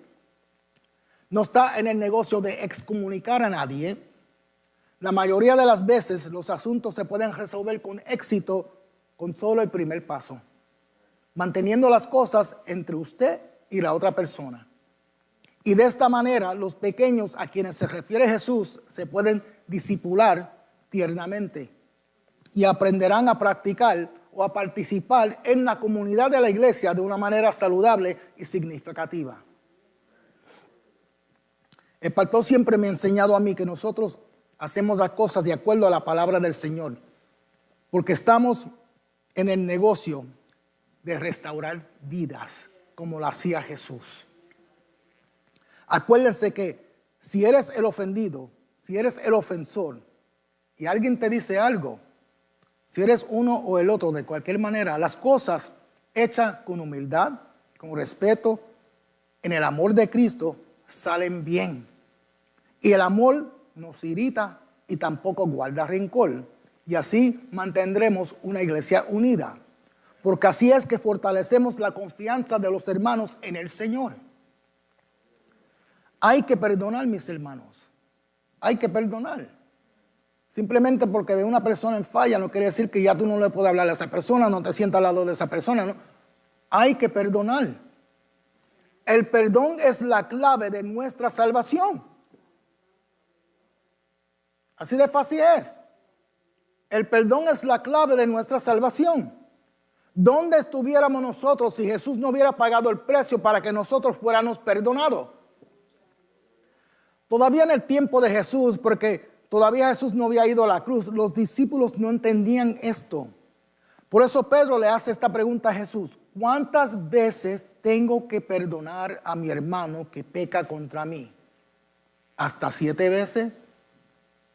no está en el negocio de excomunicar a nadie. La mayoría de las veces los asuntos se pueden resolver con éxito con solo el primer paso, manteniendo las cosas entre usted y la otra persona. Y de esta manera los pequeños a quienes se refiere Jesús se pueden discipular tiernamente y aprenderán a practicar o a participar en la comunidad de la iglesia de una manera saludable y significativa. El pastor siempre me ha enseñado a mí que nosotros hacemos las cosas de acuerdo a la palabra del Señor, porque estamos en el negocio de restaurar vidas, como lo hacía Jesús. Acuérdense que si eres el ofendido, si eres el ofensor, y alguien te dice algo, si eres uno o el otro, de cualquier manera, las cosas hechas con humildad, con respeto, en el amor de Cristo, salen bien. Y el amor nos irrita y tampoco guarda rencor. Y así mantendremos una iglesia unida. Porque así es que fortalecemos la confianza de los hermanos en el Señor. Hay que perdonar, mis hermanos. Hay que perdonar. Simplemente porque ve una persona en falla no quiere decir que ya tú no le puedes hablar a esa persona, no te sientas al lado de esa persona, ¿no? Hay que perdonar. El perdón es la clave de nuestra salvación. Así de fácil es. El perdón es la clave de nuestra salvación. ¿Dónde estuviéramos nosotros si Jesús no hubiera pagado el precio para que nosotros fuéramos perdonados? Todavía en el tiempo de Jesús, porque todavía Jesús no había ido a la cruz, los discípulos no entendían esto. Por eso Pedro le hace esta pregunta a Jesús: ¿cuántas veces tengo que perdonar a mi hermano que peca contra mí? ¿Hasta 7 veces?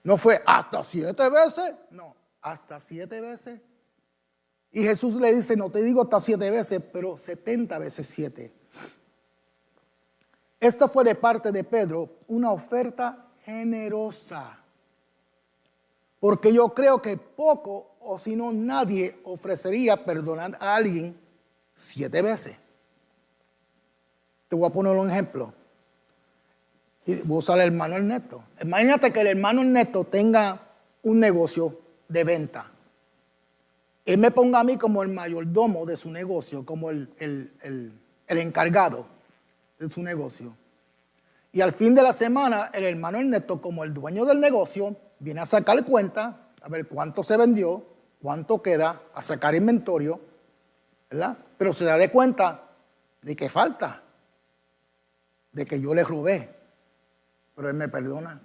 No fue hasta 7 veces, no, hasta 7 veces. Y Jesús le dice: no te digo hasta 7 veces, pero 70 veces 7. Esta fue de parte de Pedro una oferta generosa. Porque yo creo que poco o si no nadie ofrecería perdonar a alguien 7 veces. Te voy a poner un ejemplo. Y voy a usar el hermano Ernesto. Imagínate que el hermano Ernesto tenga un negocio de venta. Él me ponga a mí como el mayordomo de su negocio, como el encargado de su negocio. Y al fin de la semana, el hermano Ernesto, como el dueño del negocio, viene a sacar cuenta, a ver cuánto se vendió, cuánto queda, a sacar inventario, ¿verdad? Pero se da de cuenta de que falta, de que yo le robé, pero él me perdona.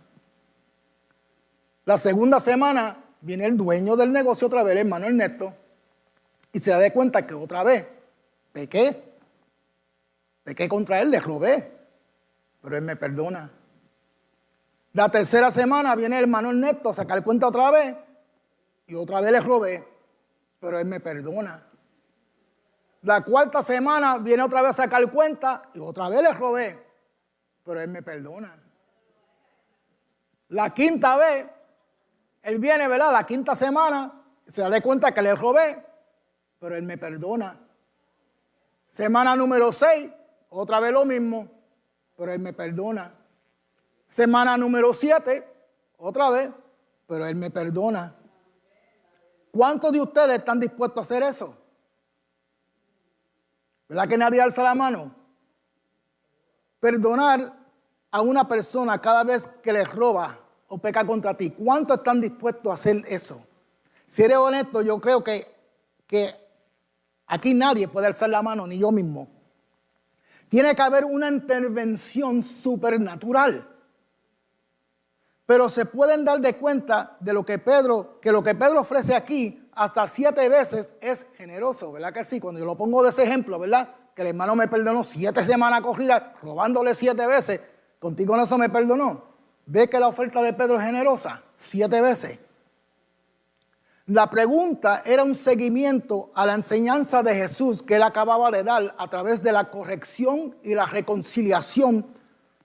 La segunda semana viene el dueño del negocio otra vez, el hermano Ernesto, y se da de cuenta que otra vez pequé contra él, le robé, pero él me perdona. La tercera semana viene el hermano Ernesto a sacar cuenta otra vez, y otra vez le robé, pero él me perdona. La cuarta semana viene otra vez a sacar cuenta, y otra vez le robé, pero él me perdona. La quinta vez, Él viene, ¿verdad? La quinta semana, se da cuenta que le robé, pero Él me perdona. Semana número 6, otra vez lo mismo, pero Él me perdona. Semana número 7, otra vez, pero Él me perdona. ¿Cuántos de ustedes están dispuestos a hacer eso? ¿Verdad que nadie alza la mano? Perdonar a una persona cada vez que les roba o peca contra ti. ¿Cuántos están dispuestos a hacer eso? Si eres honesto, yo creo que aquí nadie puede alzar la mano, ni yo mismo. Tiene que haber una intervención supernatural. Pero se pueden dar de cuenta de lo que Pedro ofrece aquí hasta 7 veces es generoso, ¿verdad que sí? Cuando yo lo pongo de ese ejemplo, ¿verdad? Que el hermano me perdonó 7 semanas corridas, robándole 7 veces, contigo en eso me perdonó. ¿Ve que la oferta de Pedro es generosa? 7 veces. La pregunta era un seguimiento a la enseñanza de Jesús que él acababa de dar a través de la corrección y la reconciliación,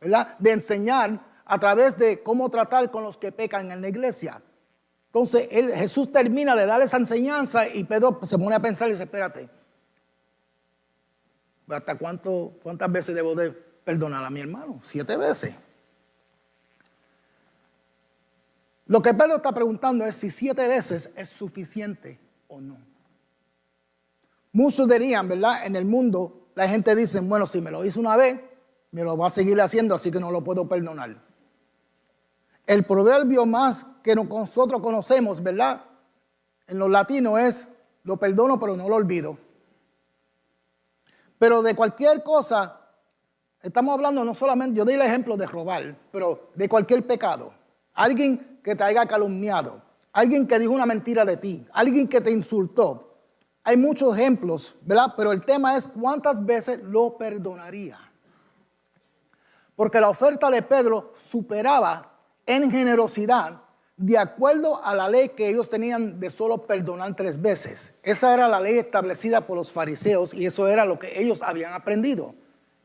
¿verdad? De enseñar a través de cómo tratar con los que pecan en la iglesia. Entonces Jesús termina de dar esa enseñanza y Pedro se pone a pensar y dice, espérate, ¿hasta cuántas veces debo de perdonar a mi hermano? 7 veces. Lo que Pedro está preguntando es si 7 veces es suficiente o no. Muchos dirían, ¿verdad? En el mundo la gente dice, bueno, si me lo hizo una vez, me lo va a seguir haciendo, así que no lo puedo perdonar. El proverbio más que nosotros conocemos, ¿verdad? En los latinos es, lo perdono pero no lo olvido. Pero de cualquier cosa, estamos hablando no solamente, yo di el ejemplo de robar, pero de cualquier pecado. Alguien que te haya calumniado, alguien que dijo una mentira de ti, alguien que te insultó. Hay muchos ejemplos, ¿verdad? Pero el tema es cuántas veces lo perdonaría. Porque la oferta de Pedro superaba en generosidad de acuerdo a la ley que ellos tenían de solo perdonar 3 veces. Esa era la ley establecida por los fariseos y eso era lo que ellos habían aprendido.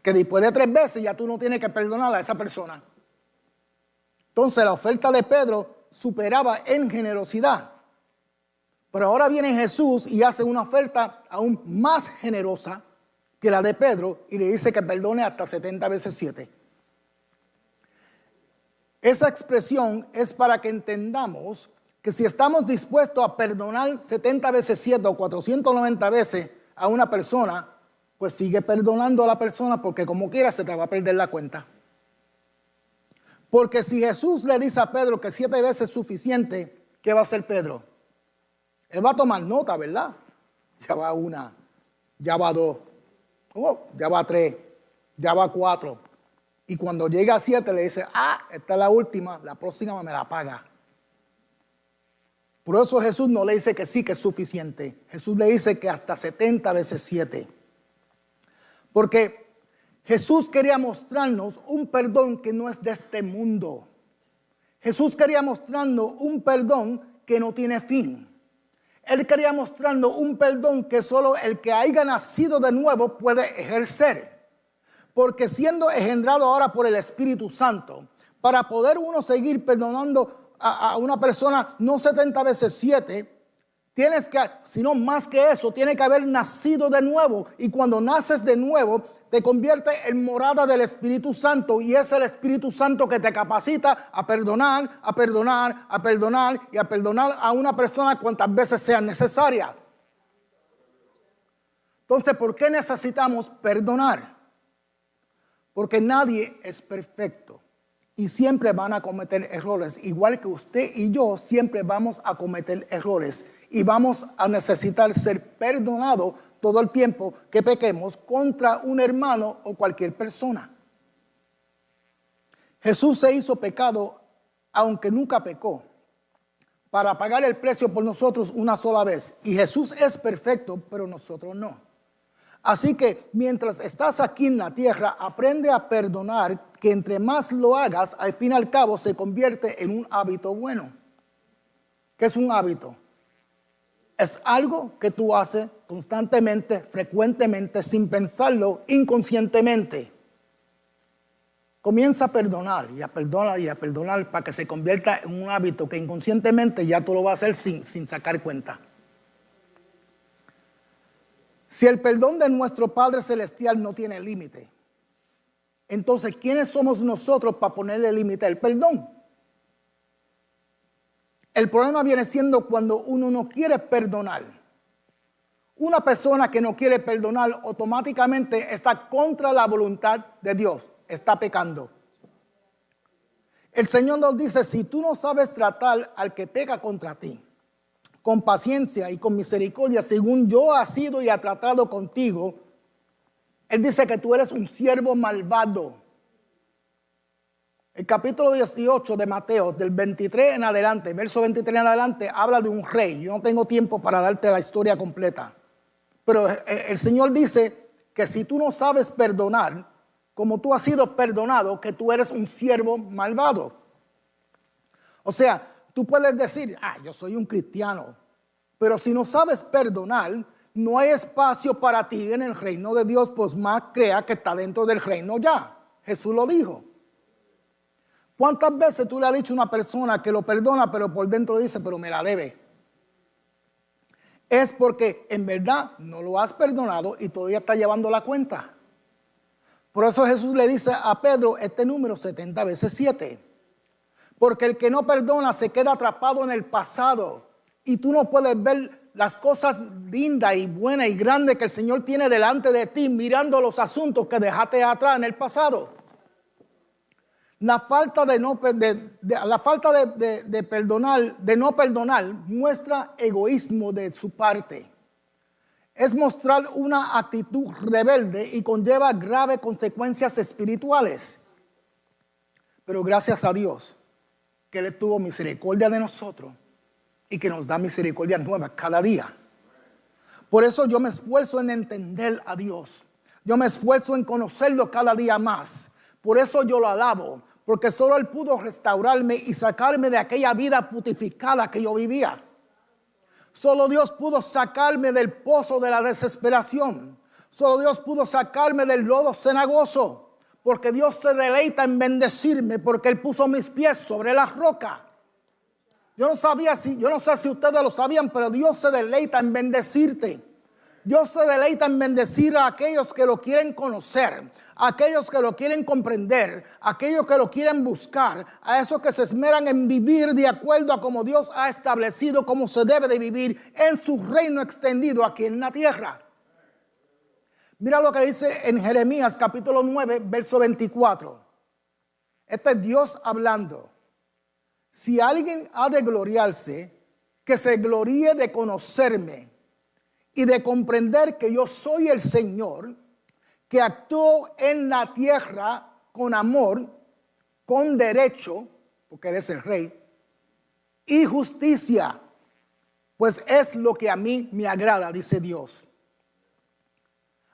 Que después de 3 veces ya tú no tienes que perdonar a esa persona. Entonces la oferta de Pedro superaba en generosidad. Pero ahora viene Jesús y hace una oferta aún más generosa que la de Pedro y le dice que perdone hasta 70 veces 7. Esa expresión es para que entendamos que si estamos dispuestos a perdonar 70 veces 7 o 490 veces a una persona, pues sigue perdonando a la persona porque como quiera se te va a perder la cuenta. Porque si Jesús le dice a Pedro que 7 veces es suficiente, ¿qué va a hacer Pedro? Él va a tomar nota, ¿verdad? Ya va 1, ya va 2, ya va 3, ya va 4. Y cuando llega a 7 le dice, esta es la última, la próxima me la paga. Por eso Jesús no le dice que sí, que es suficiente. Jesús le dice que hasta 70 veces 7. Porque Jesús quería mostrarnos un perdón que no es de este mundo. Jesús quería mostrarnos un perdón que no tiene fin. Él quería mostrarnos un perdón que solo el que haya nacido de nuevo puede ejercer. Porque siendo engendrado ahora por el Espíritu Santo, para poder uno seguir perdonando a una persona, no 70 veces 7, tienes que, sino más que eso, tiene que haber nacido de nuevo. Y cuando naces de nuevo, te convierte en morada del Espíritu Santo. Y es el Espíritu Santo que te capacita a perdonar, a perdonar, a perdonar y a perdonar a una persona cuantas veces sea necesaria. Entonces, ¿por qué necesitamos perdonar? Porque nadie es perfecto y siempre van a cometer errores. Igual que usted y yo siempre vamos a cometer errores y vamos a necesitar ser perdonados todo el tiempo que pequemos contra un hermano o cualquier persona. Jesús se hizo pecado aunque nunca pecó para pagar el precio por nosotros una sola vez. Y Jesús es perfecto, pero nosotros no. Así que mientras estás aquí en la tierra, aprende a perdonar, que entre más lo hagas, al fin y al cabo se convierte en un hábito bueno. ¿Qué es un hábito? Es algo que tú haces constantemente, frecuentemente, sin pensarlo, inconscientemente. Comienza a perdonar y a perdonar y a perdonar para que se convierta en un hábito que inconscientemente ya tú lo vas a hacer sin sacar cuenta. Si el perdón de nuestro Padre Celestial no tiene límite, entonces ¿quiénes somos nosotros para ponerle límite al perdón? El problema viene siendo cuando uno no quiere perdonar. Una persona que no quiere perdonar automáticamente está contra la voluntad de Dios. Está pecando. El Señor nos dice, si tú no sabes tratar al que peca contra ti, con paciencia y con misericordia, según yo ha sido y ha tratado contigo, Él dice que tú eres un siervo malvado. El capítulo 18 de Mateo, del 23 en adelante, verso 23 en adelante, habla de un rey. Yo no tengo tiempo para darte la historia completa. Pero el Señor dice que si tú no sabes perdonar, como tú has sido perdonado, que tú eres un siervo malvado. O sea, tú puedes decir, yo soy un cristiano, pero si no sabes perdonar, no hay espacio para ti en el reino de Dios, pues más crea que está dentro del reino ya. Jesús lo dijo. ¿Cuántas veces tú le has dicho a una persona que lo perdona, pero por dentro dice, pero me la debe? Es porque en verdad no lo has perdonado y todavía está llevando la cuenta. Por eso Jesús le dice a Pedro este número 70 veces 7. Porque el que no perdona se queda atrapado en el pasado. Y tú no puedes ver las cosas lindas y buenas y grandes que el Señor tiene delante de ti, mirando los asuntos que dejaste atrás en el pasado. La falta de no perdonar muestra egoísmo de su parte. Es mostrar una actitud rebelde y conlleva graves consecuencias espirituales. Pero gracias a Dios que Él tuvo misericordia de nosotros y que nos da misericordia nueva cada día. Por eso yo me esfuerzo en entender a Dios. Yo me esfuerzo en conocerlo cada día más. Por eso yo lo alabo, porque solo Él pudo restaurarme y sacarme de aquella vida putificada que yo vivía. Solo Dios pudo sacarme del pozo de la desesperación. Solo Dios pudo sacarme del lodo cenagoso. Porque Dios se deleita en bendecirme, porque Él puso mis pies sobre la roca. Yo no sé si ustedes lo sabían, pero Dios se deleita en bendecirte. Dios se deleita en bendecir a aquellos que lo quieren conocer, a aquellos que lo quieren comprender, a aquellos que lo quieren buscar, a esos que se esmeran en vivir de acuerdo a como Dios ha establecido cómo se debe de vivir en su reino extendido aquí en la tierra. Mira lo que dice en Jeremías capítulo 9, verso 24. Este es Dios hablando. Si alguien ha de gloriarse, que se gloríe de conocerme y de comprender que yo soy el Señor, que actúo en la tierra con amor, con derecho, porque eres el rey, y justicia, pues es lo que a mí me agrada, dice Dios.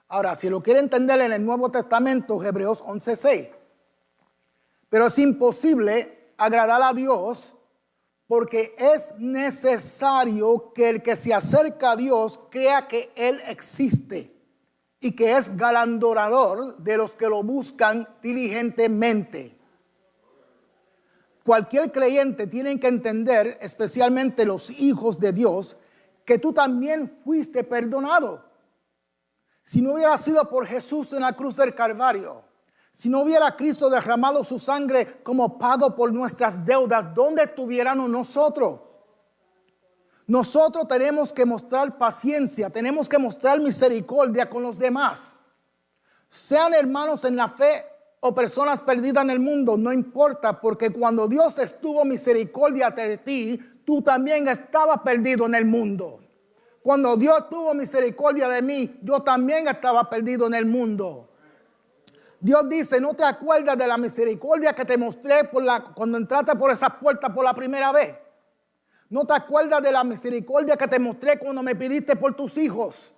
Ahora, si lo quiere entender en el Nuevo Testamento, Hebreos 11:6. Pero es imposible agradar a Dios porque es necesario que el que se acerca a Dios crea que Él existe y que es galardonador de los que lo buscan diligentemente. Cualquier creyente tiene que entender, especialmente los hijos de Dios, que tú también fuiste perdonado. Si no hubiera sido por Jesús en la cruz del Calvario, si no hubiera Cristo derramado su sangre como pago por nuestras deudas, ¿dónde estuviéramos nosotros? Nosotros tenemos que mostrar paciencia, tenemos que mostrar misericordia con los demás. Sean hermanos en la fe o personas perdidas en el mundo, no importa, porque cuando Dios estuvo misericordia de ti, tú también estabas perdido en el mundo. Cuando Dios tuvo misericordia de mí, yo también estaba perdido en el mundo. Dios dice, ¿no te acuerdas de la misericordia que te mostré cuando entraste por esa puerta por la primera vez? ¿No te acuerdas de la misericordia que te mostré cuando me pidiste por tus hijos?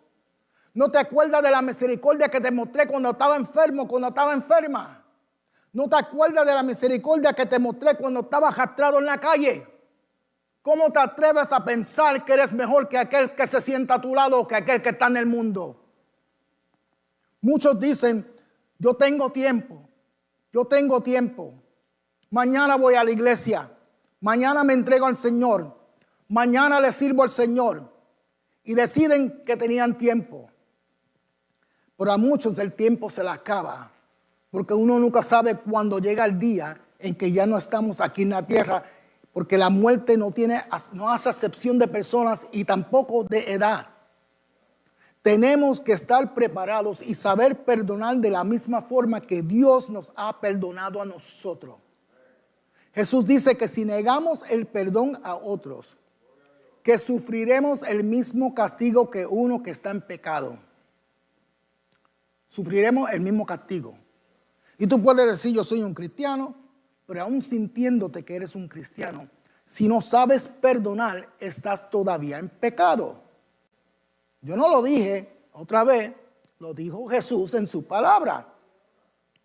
¿No te acuerdas de la misericordia que te mostré cuando estaba enfermo, cuando estaba enferma? ¿No te acuerdas de la misericordia que te mostré cuando estaba arrastrado en la calle? ¿Cómo te atreves a pensar que eres mejor que aquel que se sienta a tu lado o que aquel que está en el mundo? Muchos dicen, yo tengo tiempo, yo tengo tiempo, mañana voy a la iglesia, mañana me entrego al Señor, mañana le sirvo al Señor, y deciden que tenían tiempo. Pero a muchos el tiempo se les acaba, porque uno nunca sabe cuándo llega el día en que ya no estamos aquí en la tierra, porque la muerte no hace excepción de personas y tampoco de edad. Tenemos que estar preparados y saber perdonar de la misma forma que Dios nos ha perdonado a nosotros. Jesús dice que si negamos el perdón a otros, que sufriremos el mismo castigo que uno que está en pecado. Sufriremos el mismo castigo. Y tú puedes decir, yo soy un cristiano, pero aún sintiéndote que eres un cristiano, si no sabes perdonar, estás todavía en pecado. Yo no lo dije otra vez, lo dijo Jesús en su palabra.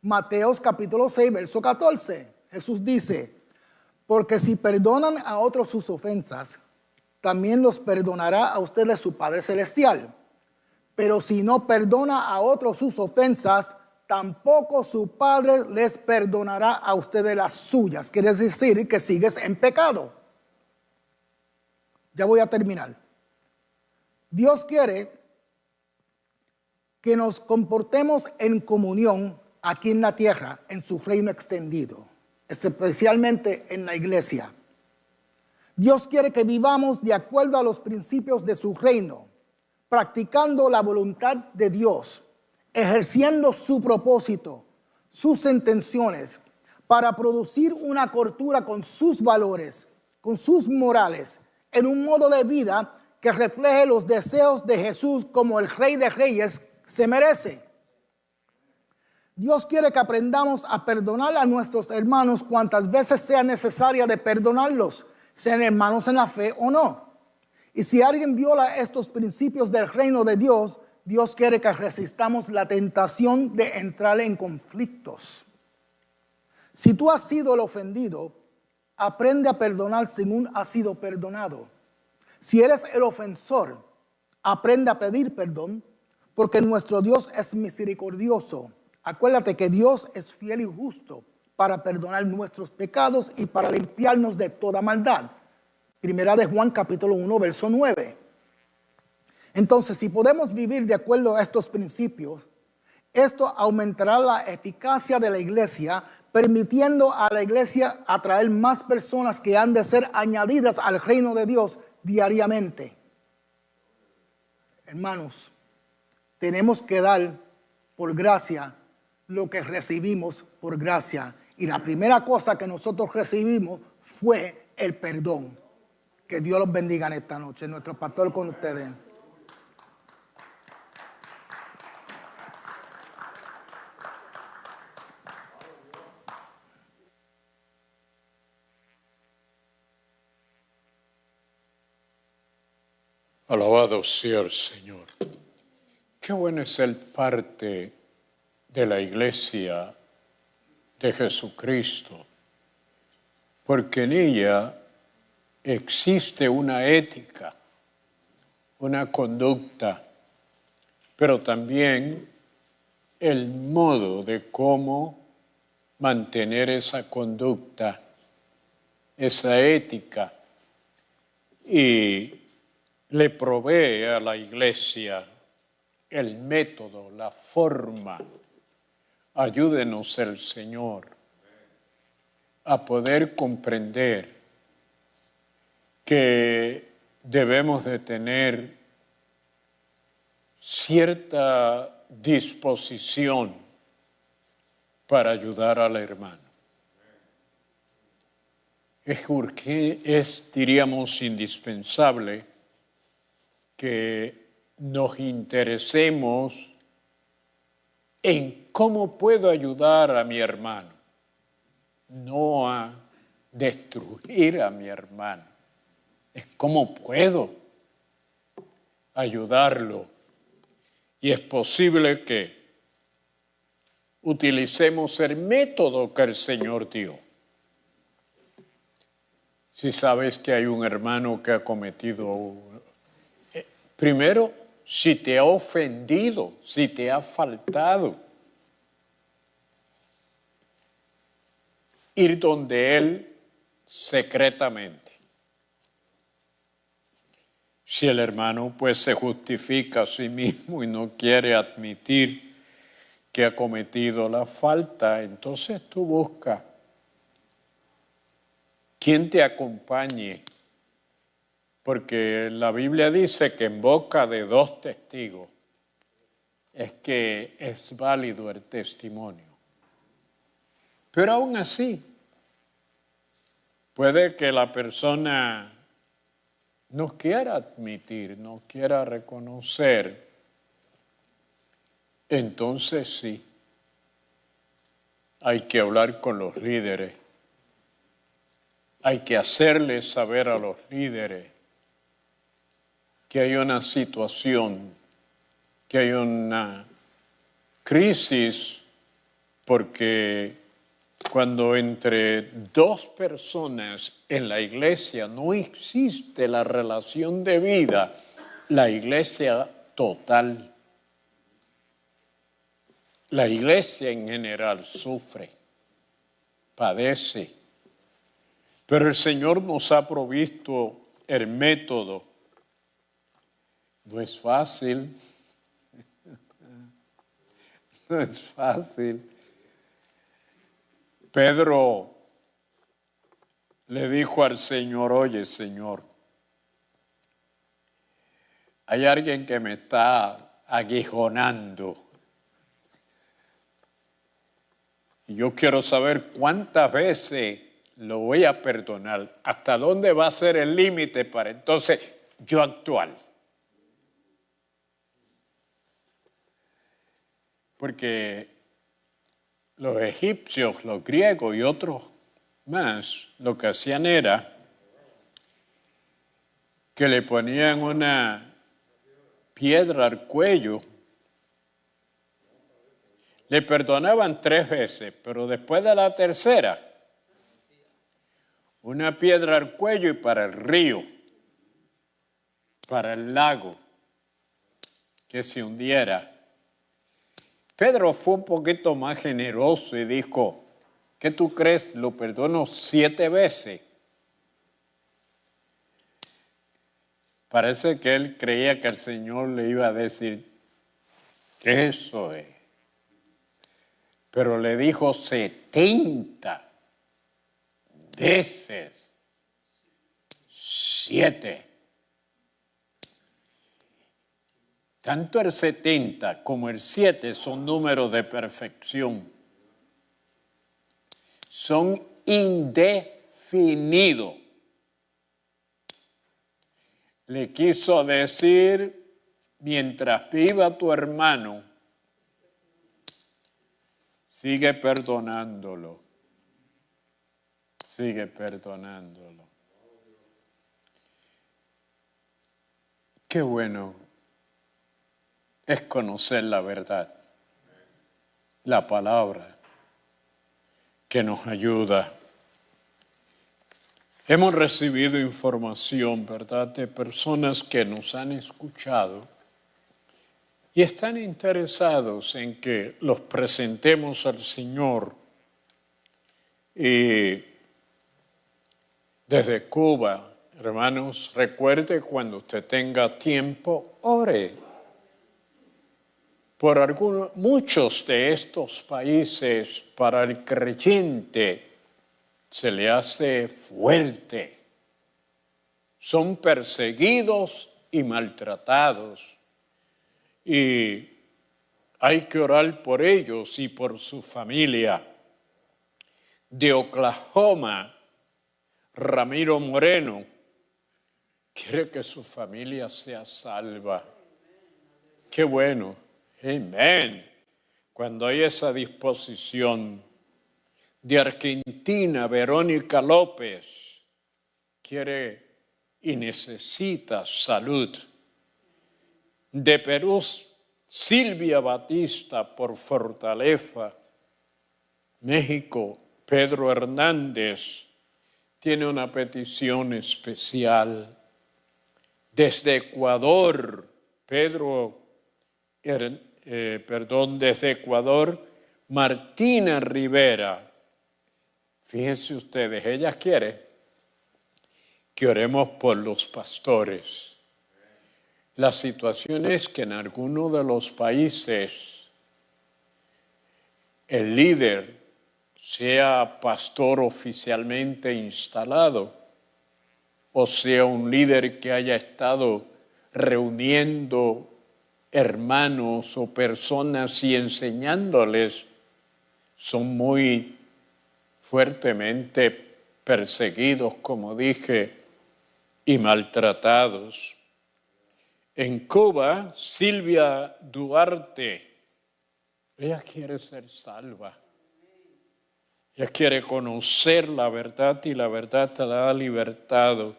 Mateos capítulo 6, verso 14. Jesús dice, porque si perdonan a otros sus ofensas, también los perdonará a ustedes su Padre Celestial. Pero si no perdona a otros sus ofensas, tampoco su Padre les perdonará a ustedes las suyas. Quiere decir que sigues en pecado. Ya voy a terminar. Dios quiere que nos comportemos en comunión aquí en la tierra, en su reino extendido, especialmente en la iglesia. Dios quiere que vivamos de acuerdo a los principios de su reino, practicando la voluntad de Dios, ejerciendo su propósito, sus intenciones, para producir una cultura con sus valores, con sus morales, en un modo de vida que refleje los deseos de Jesús como el Rey de Reyes se merece. Dios quiere que aprendamos a perdonar a nuestros hermanos cuantas veces sea necesaria de perdonarlos, sean hermanos en la fe o no. Y si alguien viola estos principios del reino de Dios, Dios quiere que resistamos la tentación de entrar en conflictos. Si tú has sido el ofendido, aprende a perdonar según has sido perdonado. Si eres el ofensor, aprende a pedir perdón, porque nuestro Dios es misericordioso. Acuérdate que Dios es fiel y justo para perdonar nuestros pecados y para limpiarnos de toda maldad. Primera de Juan capítulo 1, verso 9. Entonces, si podemos vivir de acuerdo a estos principios, esto aumentará la eficacia de la iglesia, permitiendo a la iglesia atraer más personas que han de ser añadidas al reino de Dios diariamente. Hermanos, tenemos que dar por gracia lo que recibimos por gracia. Y la primera cosa que nosotros recibimos fue el perdón. Que Dios los bendiga en esta noche. Nuestro pastor con ustedes. Alabado sea el Señor. Qué bueno es ser parte de la iglesia de Jesucristo, porque en ella existe una ética, una conducta, pero también el modo de cómo mantener esa conducta, esa ética, y le provee a la iglesia el método, la forma. Ayúdenos el Señor a poder comprender que debemos de tener cierta disposición para ayudar al hermano. Diríamos, indispensable que nos interesemos en cómo puedo ayudar a mi hermano, no a destruir a mi hermano. Es cómo puedo ayudarlo. Y es posible que utilicemos el método que el Señor dio. Si sabes que hay un hermano que ha cometido, primero, si te ha ofendido, si te ha faltado, ir donde Él secretamente. Si el hermano pues se justifica a sí mismo y no quiere admitir que ha cometido la falta, entonces tú busca quien te acompañe, porque la Biblia dice que en boca de 2 testigos es que es válido el testimonio. Pero aún así, puede que la persona no quiera admitir, no quiera reconocer. Entonces sí, hay que hablar con los líderes. Hay que hacerles saber a los líderes que hay una situación, que hay una crisis, porque cuando entre 2 personas en la iglesia no existe la relación de vida, la iglesia total, la iglesia en general sufre, padece. Pero el Señor nos ha provisto el método. No es fácil. No es fácil. Pedro le dijo al Señor: oye, Señor, hay alguien que me está aguijonando. Y yo quiero saber cuántas veces lo voy a perdonar. ¿Hasta dónde va a ser el límite para entonces yo actuar? Porque los egipcios, los griegos y otros más, lo que hacían era que le ponían una piedra al cuello. Le perdonaban 3 veces, pero después de la tercera, una piedra al cuello y para el río, para el lago, que se hundiera. Pedro fue un poquito más generoso y dijo: ¿qué tú crees? Lo perdono 7 veces. Parece que él creía que el Señor le iba a decir: eso es. Pero le dijo 70 veces 7. Tanto el 70 como el 7 son números de perfección. Son indefinidos. Le quiso decir: mientras viva tu hermano, sigue perdonándolo. Sigue perdonándolo. Qué bueno es conocer la verdad, la palabra que nos ayuda. Hemos recibido información, ¿verdad?, de personas que nos han escuchado y están interesados en que los presentemos al Señor. Y desde Cuba, hermanos, recuerde, cuando usted tenga tiempo, ore. Por muchos de estos países, para el creyente se le hace fuerte. Son perseguidos y maltratados. Y hay que orar por ellos y por su familia. De Oklahoma, Ramiro Moreno quiere que su familia sea salva. Qué bueno. Amén. Cuando hay esa disposición. De Argentina, Verónica López quiere y necesita salud. De Perú, Silvia Batista por fortaleza. México, Pedro Hernández tiene una petición especial. Desde Ecuador, desde Ecuador, Martina Rivera, Fíjense ustedes, ella quiere que oremos por los pastores. La situación es que en algunos de los países el líder sea pastor oficialmente instalado o sea un líder que haya estado reuniendo hermanos o personas y enseñándoles, son muy fuertemente perseguidos, como dije, y maltratados. En Cuba, Silvia Duarte, ella quiere ser salva. Ella quiere conocer la verdad y la verdad te la ha libertado.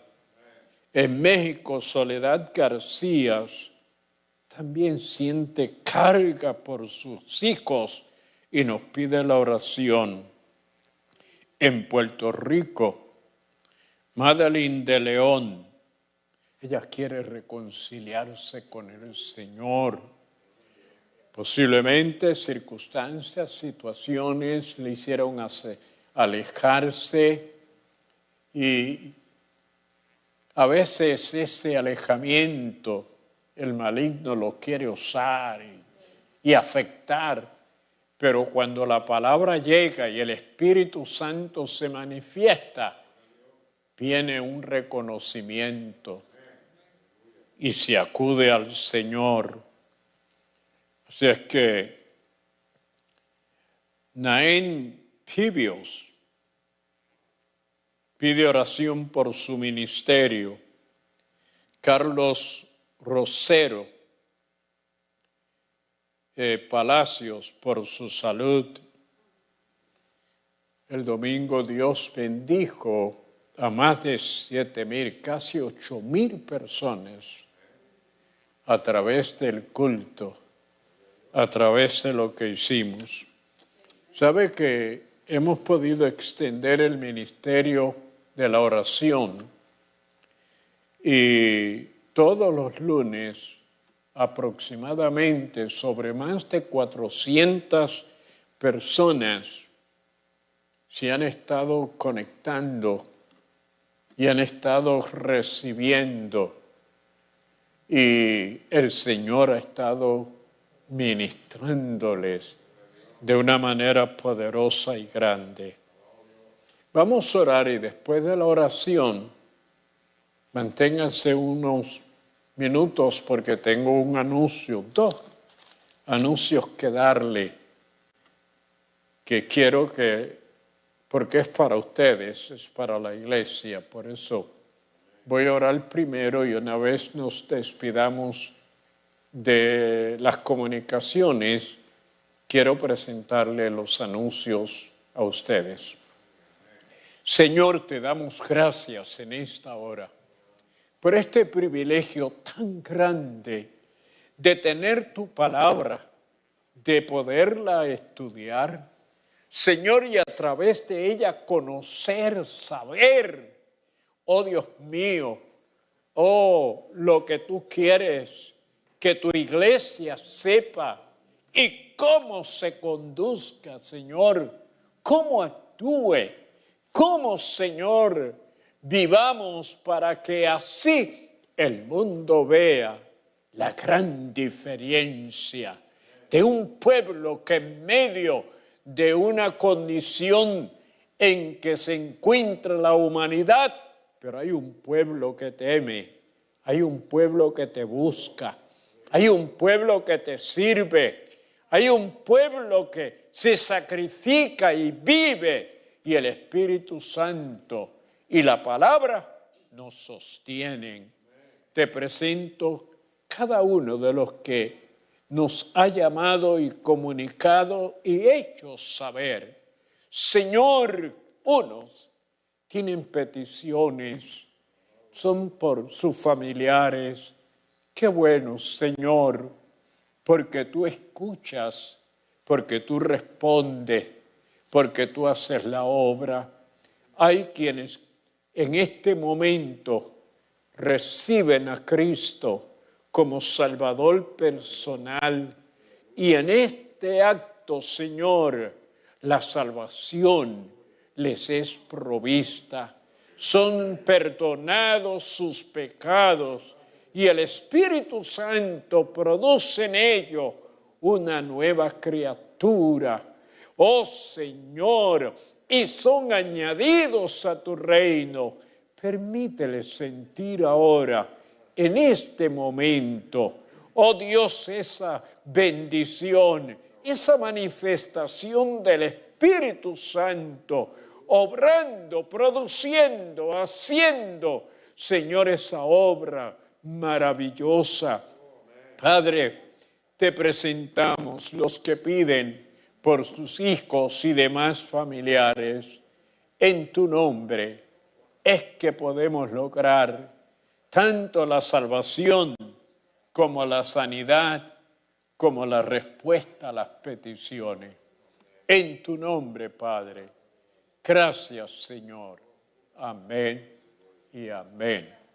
En México, Soledad García también siente carga por sus hijos y nos pide la oración. En Puerto Rico, Madeline de León, ella quiere reconciliarse con el Señor. Posiblemente circunstancias, situaciones le hicieron alejarse y a veces ese alejamiento el maligno lo quiere usar y afectar, pero cuando la palabra llega y el Espíritu Santo se manifiesta, viene un reconocimiento y se acude al Señor. Así es que Naén Pibios pide oración por su ministerio. Carlos Rosero Palacios por su salud. El domingo Dios bendijo a más de 7,000, casi 8,000 personas a través del culto, a través de lo que hicimos. ¿Sabe que hemos podido extender el ministerio de la oración? Y todos los lunes, aproximadamente sobre más de 400 personas se han estado conectando y han estado recibiendo. Y el Señor ha estado ministrándoles de una manera poderosa y grande. Vamos a orar y después de la oración, manténganse unos minutos porque tengo un anuncio, 2 anuncios que darle, que quiero que, porque es para ustedes, es para la iglesia, por eso voy a orar primero y una vez nos despidamos de las comunicaciones, quiero presentarle los anuncios a ustedes. Señor, te damos gracias en esta hora por este privilegio tan grande de tener tu palabra, de poderla estudiar, Señor, y a través de ella conocer, saber, oh Dios mío, oh, lo que tú quieres que tu iglesia sepa y cómo se conduzca, Señor, cómo actúe, cómo, Señor, vivamos para que así el mundo vea la gran diferencia de un pueblo que en medio de una condición en que se encuentra la humanidad, pero hay un pueblo que teme, hay un pueblo que te busca, hay un pueblo que te sirve, hay un pueblo que se sacrifica y vive, y el Espíritu Santo y la palabra nos sostienen. Te presento cada uno de los que nos ha llamado y comunicado y hecho saber. Señor, unos tienen peticiones, son por sus familiares. Qué bueno, Señor, porque tú escuchas, porque tú respondes, porque tú haces la obra. Hay quienes en este momento reciben a Cristo como Salvador personal y en este acto, Señor, la salvación, les es provista. Son perdonados sus pecados y el Espíritu Santo produce en ellos una nueva criatura. Oh Señor, y son añadidos a tu reino. Permíteles sentir ahora, en este momento, oh Dios, esa bendición, esa manifestación del Espíritu Santo, obrando, produciendo, haciendo, Señor, esa obra maravillosa. Padre, te presentamos los que piden por sus hijos y demás familiares. En tu nombre es que podemos lograr tanto la salvación como la sanidad, como la respuesta a las peticiones. En tu nombre, Padre. Gracias, Señor. Amén y amén.